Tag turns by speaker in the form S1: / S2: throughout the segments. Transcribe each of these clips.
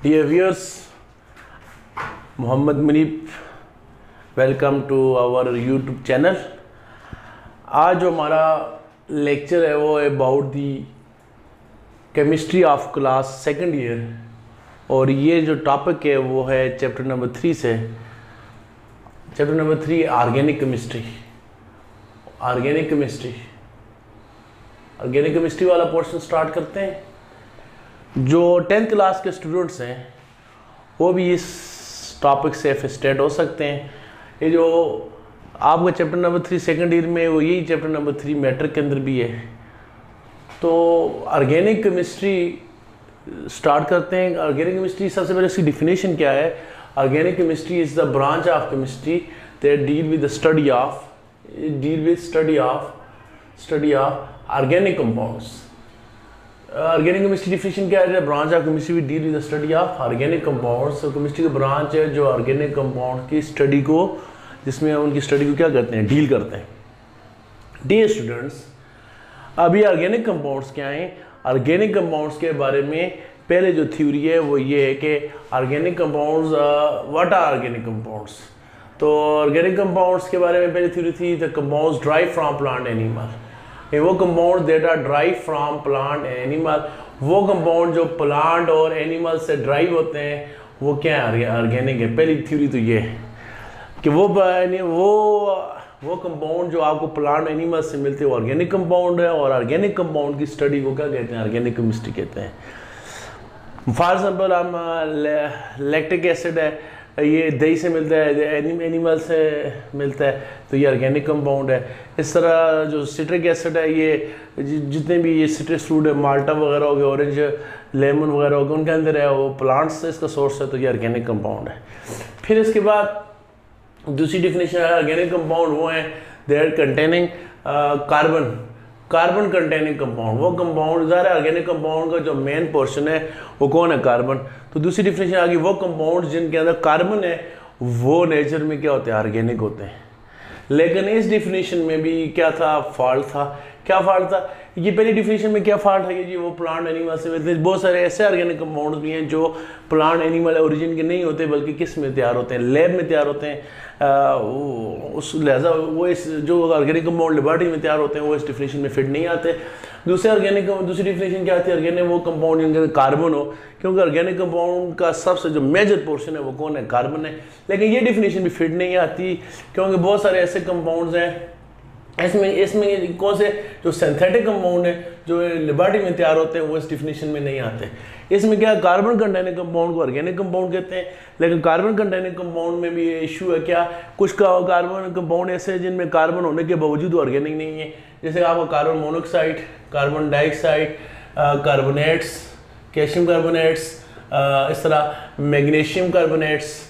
S1: Dear viewers, Mohammad Munib, welcome to our YouTube channel. आज जो हमारा लेक्चर है वो about the chemistry of class second year, और ये जो टॉपिक है वो है चैप्टर नंबर 3 से। Chapter number 3 organic chemistry. Organic chemistry वाला पोर्शन स्टार्ट करते हैं। जो 10th क्लास के स्टूडेंट्स हैं वो भी इस टॉपिक से फस्ट्रेट हो सकते हैं। ये जो आपका चैप्टर नंबर 3 सेकंड ईयर में, वो यही चैप्टर नंबर 3 मैट्रिक के अंदर भी है। तो ऑर्गेनिक केमिस्ट्री स्टार्ट करते हैं। ऑर्गेनिक केमिस्ट्री, सबसे पहले इसकी डिफिनेशन क्या है? Organic chemistry is the branch of chemistry that deal with the study of organic compounds. Organic chemistry definition क्या है? Branch of chemistry deal with the study of organic compounds. Chemistry की branch है जो organic compound की study को, जिसमें उनकी study को क्या करते हैं? डील करते हैं। डियर स्टूडेंट्स, अभी ऑर्गेनिक कंपाउंड्स क्या हैं? ऑर्गेनिक कंपाउंड्स के बारे में पहले जो थ्योरी है वो ये है कि organic compounds, what are organic compounds. तो ऑर्गेनिक कंपाउंड्स के बारे में पहले थ्योरी थी the compounds derived from plant animal. वो compound that are derived from plant animal, वो कंपाउंड जो प्लांट और एनिमल से ड्राइव होते हैं वो क्या है? ऑर्गेनिक है। पहली थ्योरी तो ये है कि वो कंपाउंड जो आपको प्लांट एनिमल से मिलते हैं वो ऑर्गेनिक कंपाउंड है, और ऑर्गेनिक कंपाउंड की स्टडी को क्या कहते हैं? ऑर्गेनिक केमिस्ट्री कहते हैं। फॉर एग्जाम्पल, हम लैक्टिक एसिड है, ये दही से मिलता है, एनिमल से मिलता है, तो ये ऑर्गेनिक कंपाउंड है। इस तरह जो सिट्रिक एसिड है, ये जितने भी ये सिट्रस फ्रूट है, माल्टा वगैरह हो गया, ऑरेंज, लेमन वगैरह हो गया, उनके अंदर है वो प्लांट्स से इसका सोर्स है, तो ये ऑर्गेनिक कंपाउंड है। फिर इसके बाद दूसरी डिफिनेशन है ऑर्गेनिक कंपाउंड, वो है they're containing carbon containing compound. वो कंपाउंड ज़ाहिर है ऑर्गेनिक कंपाउंड का जो मेन पोर्शन है वो कौन है? कार्बन। तो दूसरी डिफिनेशन आ गई, वो कंपाउंड जिनके अंदर कार्बन है वो नेचर में क्या होते हैं? ऑर्गेनिक होते हैं। लेकिन इस डिफिनेशन में भी क्या था? फॉल्ट था। क्या फॉल्ट था? ये पहली डिफिनेशन में क्या फॉल्ट है जी? वो प्लांट एनिमल से मिलते हैं। बहुत सारे ऐसे ऑर्गेनिक कंपाउंड भी हैं जो प्लांट एनिमल ओरिजिन के नहीं होते, बल्कि किस में तैयार होते हैं? लैब में तैयार होते हैं। उस लिहाजा वो इस जो ऑर्गेनिक कंपाउंड लेबॉरेटरी में तैयार होते हैं वो इस डिफिनेशन में फिट नहीं आते। दूसरी डिफिनेशन क्या आती है? ऑर्गेनिक वो कंपाउंड जिनके अंदर कार्बन हो, क्योंकि ऑर्गेनिक कंपाउंड का सबसे जो मेजर पोर्शन है वो कौन है? कार्बन है। लेकिन ये डिफिनेशन भी फिट नहीं आती, क्योंकि बहुत सारे ऐसे कंपाउंड्स हैं इसमें कौन से जो सिंथेटिक कंपाउंड है जो लेबॉरेटरी में तैयार होते हैं वो इस डिफिनेशन में नहीं आते। इसमें क्या? कार्बन कंटेनिंग कंपाउंड को ऑर्गेनिक कंपाउंड कहते हैं। लेकिन कार्बन कंटेनिंग कंपाउंड में भी ये इशू है क्या? कुछ कार्बन कंपाउंड ऐसे हैं जिनमें कार्बन होने के बावजूद ऑर्गेनिक नहीं है। जैसे आपका carbon monoxide, carbon dioxide, carbonates, calcium carbonates, इस तरह मैग्नीशियम कार्बोनेट्स,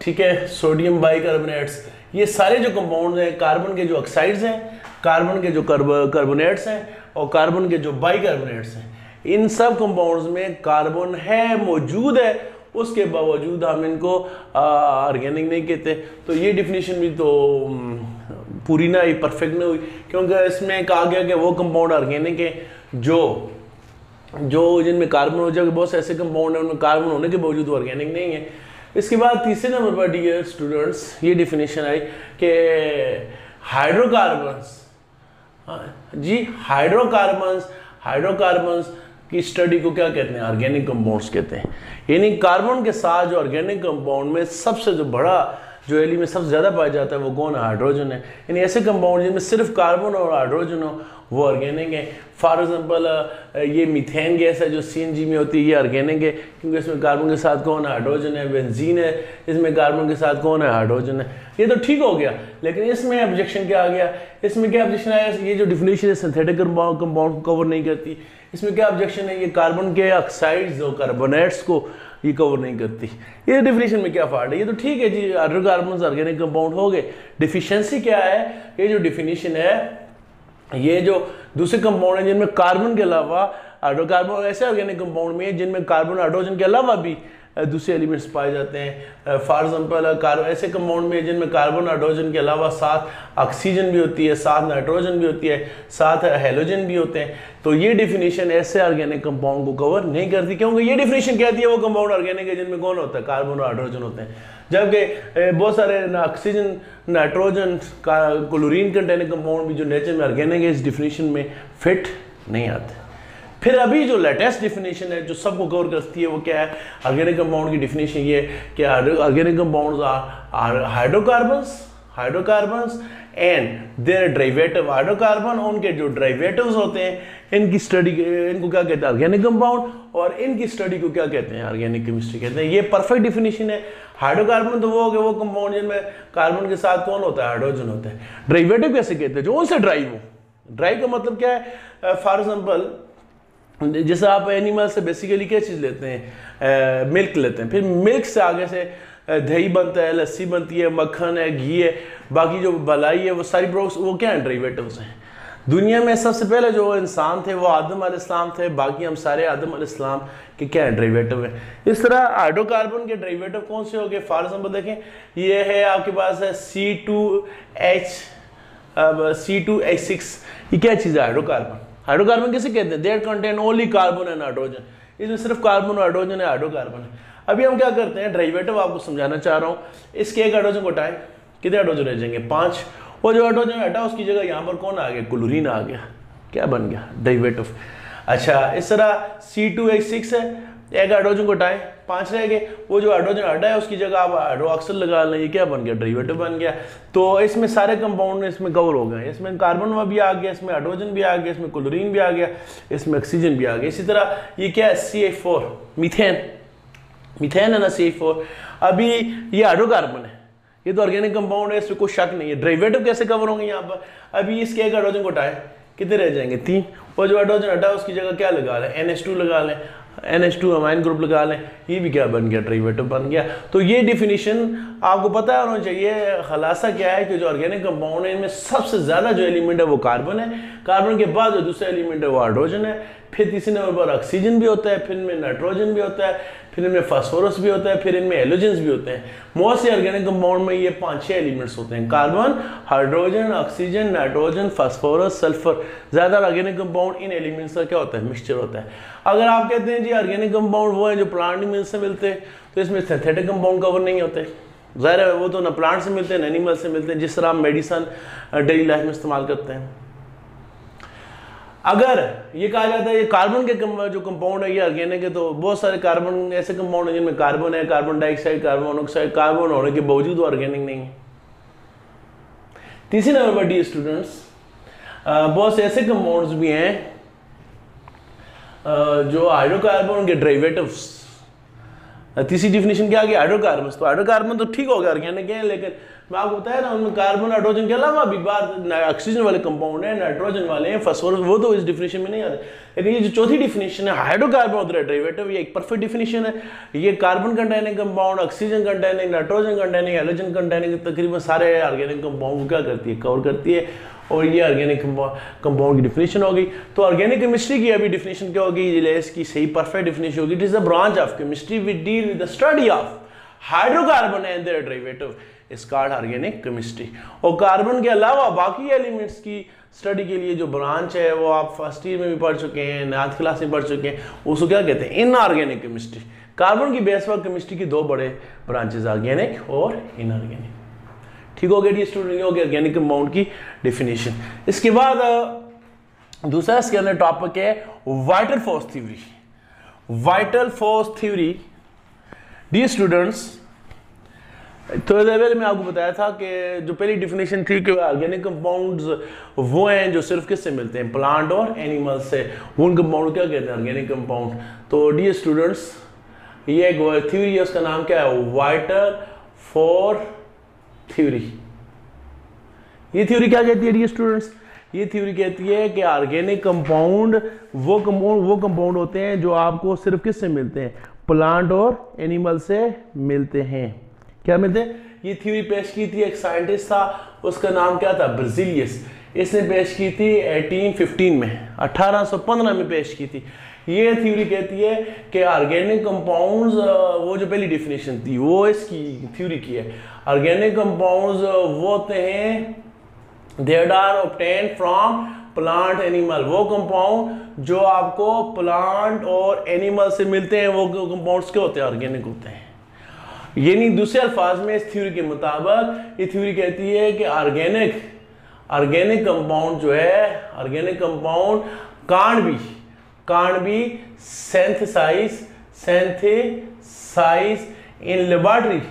S1: ठीक है, सोडियम बाइकार्बोनेट्स। ये सारे जो कंपाउंड्स हैं, कार्बन के जो ऑक्साइड्स हैं, कार्बन के जो कार्बोनेट्स हैं, और कार्बन के जो बाइकार्बोनेट्स हैं, इन सब कंपाउंड्स में कार्बन है, मौजूद है, उसके बावजूद हम इनको ऑर्गेनिक नहीं कहते। तो ये डिफिनेशन भी तो पूरी ना ही परफेक्ट नहीं हुई, क्योंकि इसमें कहा गया कि वो कंपाउंड ऑर्गेनिक है जो जिनमें कार्बन हो जाए। बहुत से ऐसे कंपाउंड हैं उनमें कार्बन होने के बावजूद ऑर्गेनिक नहीं है। इसके बाद तीसरे नंबर पर डियर स्टूडेंट्स ये डिफिनेशन आई कि हाइड्रोकार्बन्स की स्टडी को क्या कहते हैं? ऑर्गेनिक कंपाउंड्स कहते हैं। यानी कार्बन के साथ जो ऑर्गेनिक कंपाउंड में सबसे जो बड़ा जो एलिमेंट सबसे ज़्यादा पाया जाता है वो कौन है? हाइड्रोजन है। यानी ऐसे कंपाउंड जिनमें सिर्फ कार्बन और हाइड्रोजन हो वो ऑर्गेनिक है। फॉर एग्जांपल, ये मीथेन गैस है जो CNG में होती है, ये ऑर्गेनिक है, क्योंकि इसमें कार्बन के साथ कौन है? हाइड्रोजन है। बेंजीन है, इसमें कार्बन के साथ कौन है? हाइड्रोजन है। ये तो ठीक हो गया, लेकिन इसमें ऑब्जेक्शन क्या आ गया? इसमें क्या ऑब्जेक्शन आया? ये जो डिफिनेशन है सिंथेटिक कंपाउंड को कवर नहीं करती। इसमें क्या ऑब्जेक्शन है? ये कार्बन के ऑक्साइड्स और कार्बोनेट्स को ये कवर नहीं करती। ये डिफिनेशन में क्या फॉल्ट है? ये तो ठीक है जी, हाइड्रोकार्बन्स ऑर्गेनिक कंपाउंड हो गए। डिफिशिएंसी क्या है? ये जो डिफिनेशन है, ये जो दूसरे कंपाउंड है जिनमें कार्बन के अलावा हाइड्रोकार्बन, ऐसे ऑर्गेनिक कंपाउंड में जिनमें कार्बन हाइड्रोजन के अलावा भी दूसरे एलिमेंट्स पाए जाते हैं। फॉर एग्जांपल ऐसे कंपाउंड में जिनमें कार्बन हाइड्रोजन के अलावा साथ ऑक्सीजन भी होती है, साथ नाइट्रोजन भी होती है, साथ हेलोजन भी होते हैं। तो ये डिफिनीशन ऐसे ऑर्गेनिक कंपाउंड को कवर नहीं करती, क्योंकि ये डिफिनीशन कहती है वो कंपाउंड ऑर्गेनिक है जिनमें कौन होता है, कार्बन और हाइड्रोजन होते हैं। जबकि बहुत सारे oxygen, nitrogen, chlorine containing compound भी जो नेचर में ऑर्गेनिक है इस डिफिनीशन में फिट नहीं आते। फिर अभी जो लेटेस्ट डिफिनीशन है जो सबको कवर करती है वो क्या है, ऑर्गेनिक कंपाउंड की डिफिनीशन ये कि organic compounds are hydrocarbons and their derivative hydrocarbon, उनके जो डेरिवेटिव्स होते हैं इनकी स्टडी, इनको क्या कहते हैं, ऑर्गेनिक कंपाउंड, और इनकी स्टडी को क्या कहते हैं, ऑर्गेनिक केमिस्ट्री कहते हैं। ये परफेक्ट डिफिनीशन है। हाइड्रोकार्बन तो वो हो गए वो कंपाउंड जिनमें कार्बन के साथ कौन होता है, हाइड्रोजन होता है। डेरिवेटिव कैसे कहते हैं, जो उनसे ड्राइव हो। ड्राइव का मतलब क्या है, फॉर एग्जाम्पल जैसे आप एनिमल से बेसिकली क्या चीज़ लेते हैं, मिल्क लेते हैं, फिर मिल्क से आगे से दही बनता है, लस्सी बनती है, मक्खन है, घी है, बाकी जो मलाई है वो सारी ब्रोक्स वो क्या है, डेरिवेटिव्स हैं। दुनिया में सबसे पहले जो इंसान थे वो आदम अलैहिस्सलाम थे, बाकी हम सारे आदम अलैहिस्सलाम के क्या है, डेरिवेटिव है। इस तरह हाइड्रोकार्बन के डेरिवेटिव कौन से हो गए, फॉर एग्जाम्पल देखें ये है आपके पास है C2H6, ये क्या चीज़ है, हाइड्रोकार्बन। हाइड्रोकार्बन किसे कहते हैं, they're contain only carbon and hydrogen, इसमें सिर्फ कार्बन और हाइड्रोजन है, हाइड्रोकार्बन है। अभी हम क्या करते हैं, डेरिवेटिव आपको समझाना चाह रहा हूँ। इसके एक हाइड्रोजन को हटाएं, कितने हाइड्रोजन रह जाएंगे, 5। वो जो हाइड्रोजन हटा उसकी जगह यहाँ पर कौन आ गया, क्लोरीन आ गया, क्या बन गया, डेरिवेटिव। अच्छा, इस तरह C2H6 है, एक हाइड्रोजन को हटाएं, 5 रह गए। वो जो हाइड्रोजन हटा है उसकी जगह आप हाइड्रोक्सिल लगा लें, ये क्या बन गया, डेरिवेटिव बन गया। तो इसमें सारे कंपाउंड इसमें कवर हो गए। इसमें कार्बन भी आ गया, इसमें हाइड्रोजन भी आ गया, इसमें क्लोरीन भी आ गया, इसमें ऑक्सीजन भी आ गया। इसी तरह ये क्या है, CH4, मीथेन है ना, CH4। अभी ये हाइड्रोकार्बन है, ये तो ऑर्गेनिक कंपाउंड है, इसमें कोई शक नहीं है। डेरिवेटिव कैसे कवर होंगे यहाँ पर, अभी इसके एक हाइड्रोजन को हटाएं, कितने रह जाएंगे, 3। वो जो हाइड्रोजन हटा उसकी जगह क्या लगा लें, NH2 लगा लें, NH2 अमाइन ग्रुप लगा लें, ये भी क्या बन गया, डेरिवेटिव बन गया। तो ये डिफिनीशन आपको पता होना चाहिए। खलासा क्या है कि जो ऑर्गेनिक कंपाउंड है इनमें सबसे ज़्यादा जो एलिमेंट है वो कार्बन है, कार्बन के बाद जो दूसरा एलिमेंट है वो हाइड्रोजन है, फिर तीसरे नंबर पर ऑक्सीजन भी होता है, फिर इनमें नाइट्रोजन भी होता है, फिर इनमें फास्फोरस भी होता है, फिर इनमें हेलोजेंस भी होते हैं। मोस्टली ऑर्गेनिक कंपाउंड में ये 5-6 एलिमेंट्स होते हैं, carbon, hydrogen, oxygen, nitrogen, phosphorus, sulphur. ज़्यादा ऑर्गेनिक कंपाउंड इन एलिमेंट्स का क्या होता है, मिक्सचर होता है। अगर आप कहते हैं जी ऑर्गेनिक कंपाउंड वो है जो प्लांट एनिमल से मिलते हैं, तो इसमें सिंथेटिक कंपाउंड कवर नहीं होते। ज़ाहिर है वो तो ना प्लांट से मिलते हैं ना एनिमल से मिलते हैं, जिस तरह आप मेडिसन डेली लाइफ में इस्तेमाल करते हैं। अगर ये कहा जाता है ये कार्बन के जो कंपाउंड है ये ऑर्गेनिक है, तो बहुत सारे कार्बन ऐसे कंपाउंड है जिनमें कार्बन है, carbon dioxide, carbon monoxide, carbon होने के बावजूद ऑर्गेनिक नहीं है। तीसरे नंबर पर डी स्टूडेंट्स, बहुत से ऐसे कंपाउंड्स भी हैं जो हाइड्रोकार्बन के डेरिवेटिव्स। तीसरी डिफिनीशन क्या आ गई, हाइड्रोकार्बन। तो हाइड्रोकार्बन तो ठीक हो गया ऑर्गेनिक है, लेकिन मैं आपको बताया ना उनमें कार्बन हाइड्रोजन के अलावा भी बात ऑक्सीजन वाले कंपाउंड है, नाइट्रोजन वाले हैं, फास्फोरस, वो तो इस डिफिनीशन में नहीं आते। लेकिन ये जो चौथी डिफिनीशन है हाइड्रोकार्बन और डेरिवेटिव, ये एक परफेक्ट डिफिनीशन है। ये carbon containing compound, oxygen containing, nitrogen containing, halogen containing तकरीबन सारे ऑर्गेनिक कंपाउंड को क्या करती है, कवर करती है। और ये ऑर्गेनिक कंपाउंड की डिफिनीशन हो गई। तो ऑर्गेनिक केमिस्ट्री की अभी डिफिनीशन क्या होगी, इसकी सही परफेक्ट डिफिनीशन होगी, it is the branch of chemistry which deal with the study of hydrocarbon and their derivative is called organic chemistry. और कार्बन के अलावा बाकी एलिमेंट्स की स्टडी के लिए जो ब्रांच है वो आप फर्स्ट ईयर में भी पढ़ चुके हैं, 9th क्लास में पढ़ चुके हैं, उसको क्या कहते हैं, इनऑर्गेनिक केमिस्ट्री। कार्बन की बेस पर केमिस्ट्री की 2 बड़े ब्रांचेस, ऑर्गेनिक और इनऑर्गेनिक। ठीक हो गया स्टूडेंट, हो गया ऑर्गेनिक कंपाउंड की डिफिनीशन। इसके बाद दूसरा इसके अंदर टॉपिक है vital force theory. Vital force theory D students, तो लेवल में आपको बताया था कि जो पहली डिफिनेशन थी कि ऑर्गेनिक कंपाउंड्स वो हैं जो सिर्फ किससे मिलते हैं, प्लांट और एनिमल से। उन कंपाउंड क्या कहते हैं, ऑर्गेनिक कंपाउंड। तो डी स्टूडेंट्स ये एक थ्योरी है, उसका नाम क्या है, वाइटल फोर्स थ्योरी। ये थ्योरी क्या कहती है डी स्टूडेंट्स, ये थ्योरी कहती है कि ऑर्गेनिक कंपाउंड वो कंपाउंड होते हैं जो आपको सिर्फ किससे मिलते हैं, प्लांट और एनिमल से मिलते हैं। क्या मिलते हैं, ये थ्योरी पेश की थी एक साइंटिस्ट था, उसका नाम क्या था, ब्राज़िलियस। इसने पेश की थी 1815 में, 1815 में पेश की थी। ये थ्योरी कहती है कि ऑर्गेनिक कंपाउंड्स, वो जो पहली डेफिनेशन थी वो इसकी थ्योरी की है। ऑर्गेनिक कंपाउंड्स वो होते हैं that are obtained from plant animal, वो कंपाउंड जो आपको प्लांट और एनिमल से मिलते हैं, वो कंपाउंड्स के होते हैं, ऑर्गेनिक होते हैं। यानी दूसरे अल्फाज में इस थ्योरी के मुताबिक ये थ्योरी कहती है कि ऑर्गेनिक कंपाउंड जो है, organic compound can't be synthesize in laboratory.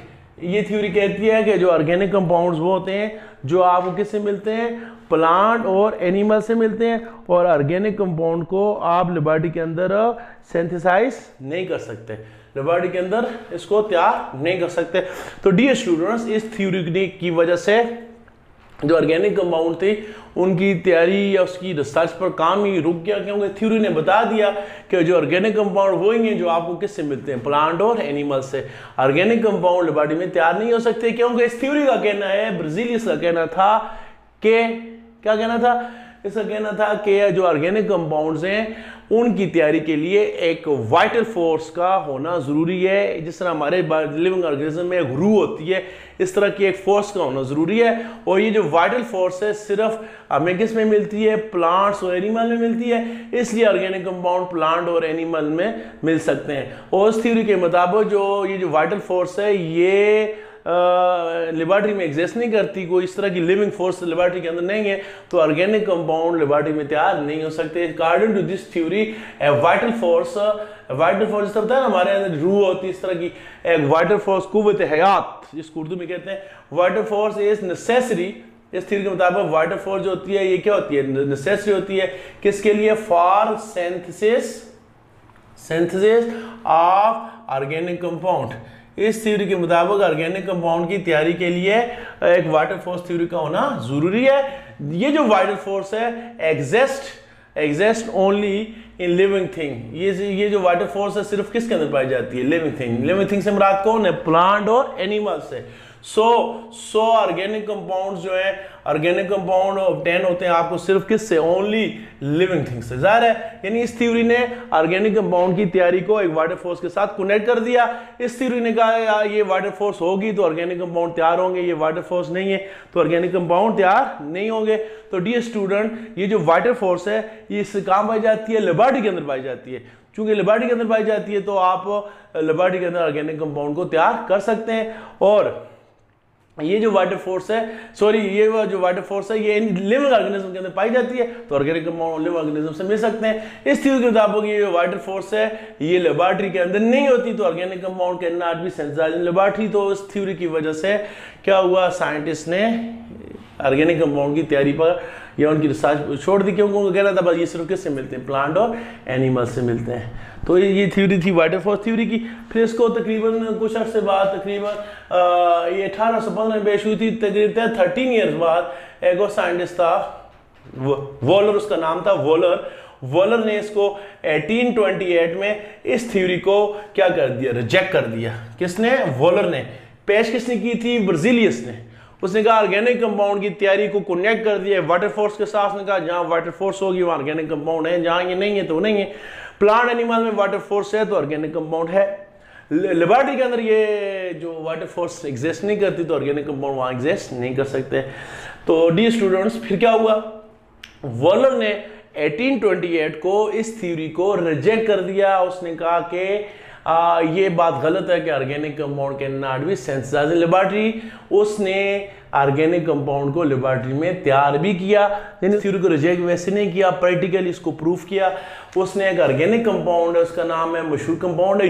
S1: ये थ्योरी कहती है कि जो ऑर्गेनिक कंपाउंड्स वो होते हैं जो आपको किससे मिलते हैं, प्लांट और एनिमल से मिलते हैं, और ऑर्गेनिक कंपाउंड को आप लेबोरेटरी के अंदर सिंथेसाइज नहीं कर सकते, लेबोरेटरी के अंदर इसको तैयार नहीं कर सकते। तो डियर स्टूडेंट्स, इस थ्योरी की वजह से जो ऑर्गेनिक कंपाउंड थी उनकी तैयारी या उसकी रिसर्च पर काम ही रुक गया, क्योंकि थ्योरी ने बता दिया कि जो ऑर्गेनिक कंपाउंड वो ही हैं जो आपको किससे मिलते हैं, प्लांट और एनिमल से। ऑर्गेनिक कंपाउंड लेबोरेटरी में तैयार नहीं हो सकते, क्योंकि इस थ्योरी का कहना है, ब्राजीलियस का कहना था कि, क्या कहना था, इसका कहना था कि जो ऑर्गेनिक कंपाउंड्स हैं उनकी तैयारी के लिए एक वाइटल फोर्स का होना ज़रूरी है। जिस तरह हमारे लिविंग ऑर्गेनिज्म में एक रूह होती है, इस तरह की एक फोर्स का होना ज़रूरी है। और ये जो वाइटल फोर्स है सिर्फ हमें किस में मिलती है, प्लांट्स और एनिमल में मिलती है, इसलिए ऑर्गेनिक कंपाउंड प्लांट और एनिमल में मिल सकते हैं। और इस थ्योरी के मुताबिक जो ये जो वाइटल फोर्स है ये लेबोरेटरी में एग्जिस्ट नहीं करती, कोई इस तरह की लिविंग फोर्स लेबोरेटरी के अंदर नहीं है, तो ऑर्गेनिक कंपाउंड लेबोरेटरी में तैयार नहीं हो सकते। According to this theory vital force जिस तरह है हमारे अंदर रूह होती है, इस तरह की एक वाइटल फोर्स, कुव्वत हयात जिसको उर्दू में कहते हैं, वाइटल फोर्स इज नेसेसरी। इस थ्योरी के मुताबिक वाइटल फोर्स जो होती है ये क्या होती है, नेसेसरी होती है, किसके लिए, for synthesis of organic compound. इस थ्योरी के मुताबिक ऑर्गेनिक कंपाउंड की तैयारी के लिए एक वाइटल फोर्स थ्योरी का होना जरूरी है। ये जो वाइटल फोर्स है exist only in living thing. ये जो वाइटल फोर्स है सिर्फ किसके अंदर पाई जाती है, लिविंग थिंग। लिविंग थिंग से मुराद कौन है, प्लांट और एनिमल से। सो ऑर्गेनिक कंपाउंड जो है, ऑर्गेनिक कंपाउंड ऑब्टेन होते हैं आपको सिर्फ किससे, ओनली लिविंग थिंग से। जाहिर है, यानी इस थ्योरी ने ऑर्गेनिक कंपाउंड की तैयारी को एक वाइटल फोर्स के साथ कनेक्ट कर दिया। इस थ्योरी ने कहा यार ये वाइटल फोर्स होगी तो ऑर्गेनिक कंपाउंड तैयार होंगे, ये वाइटल फोर्स नहीं है तो ऑर्गेनिक कंपाउंड तैयार नहीं होंगे। तो डियर स्टूडेंट, ये जो वाइटल फोर्स है ये इससे कहाँ पाई जाती है, लेबोरेटरी के अंदर पाई जाती है। चूंकि लेबोरेटरी के अंदर पाई जाती है तो आप लेबोरेटरी के अंदर ऑर्गेनिक कंपाउंड को तैयार कर सकते हैं। और ये जो वाइटल फोर्स है, ये जो वाइटल फोर्स है ये लिविंग ऑर्गेनिज्म के अंदर पाई जाती है, तो ऑर्गेनिक कंपाउंड लिविंग ऑर्गेनिज्म से मिल सकते हैं। इस थ्योरी के मुताबिक ये वाइटल फोर्स है ये लेबोरेटरी के अंदर नहीं होती, तो organic compound can not be synthesized in laboratory. तो इस थ्योरी की वजह से क्या हुआ, साइंटिस्ट ने ऑर्गेनिक कंपाउंड की तैयारी पर या उनकी रिसर्च छोड़ दी, क्योंकि उनको कहना था बस ये सिर्फ किससे मिलते हैं, प्लांट और एनिमल से मिलते हैं। तो ये थ्योरी थी वाइटल फोर्स थ्योरी की। फिर इसको तकरीबन कुछ अर्से बाद, तकरीबन ये 1815 में पेश हुई थी, तकरीबन 13 ईयर्स बाद एक और साइंटिस्ट था वॉलर, उसका नाम था वॉलर ने इसको 1828 में इस थ्योरी को क्या कर दिया, रिजेक्ट कर दिया। किसने, वॉलर ने। पेश किसने की थी, ब्राजीलियस ने। उसने कहा ऑर्गेनिक कंपाउंड की तैयारी को कनेक्ट कर दिया वाइटल फोर्स के साथ। उसने कहा जहां वाइटल फोर्स होगी वहां ऑर्गेनिक कंपाउंड है, जहां ये नहीं है तो नहीं है। प्लांट एनिमल में वाइटल फोर्स है तो ऑर्गेनिक कंपाउंड है। लेबोरेटरी के अंदर ये जो वाइटल फोर्स एग्जिस्ट नहीं करती तो ऑर्गेनिक कंपाउंड वहां एग्जिस्ट नहीं कर सकते। तो डियर स्टूडेंट्स, फिर क्या हुआ, वॉलर ने 1828 को इस थ्योरी को रिजेक्ट कर दिया। उसने कहा कि ये बात गलत है कि organic compound can not be synthesized in laboratory. उसने ऑर्गेनिक कंपाउंड को लेबोरेटरी में तैयार भी किया, लेकिन थ्योरी को रिजेक्ट वैसे नहीं किया, प्रैक्टिकली इसको प्रूफ किया। उसने एक ऑर्गेनिक कंपाउंड है, उसका नाम है, मशहूर कंपाउंड है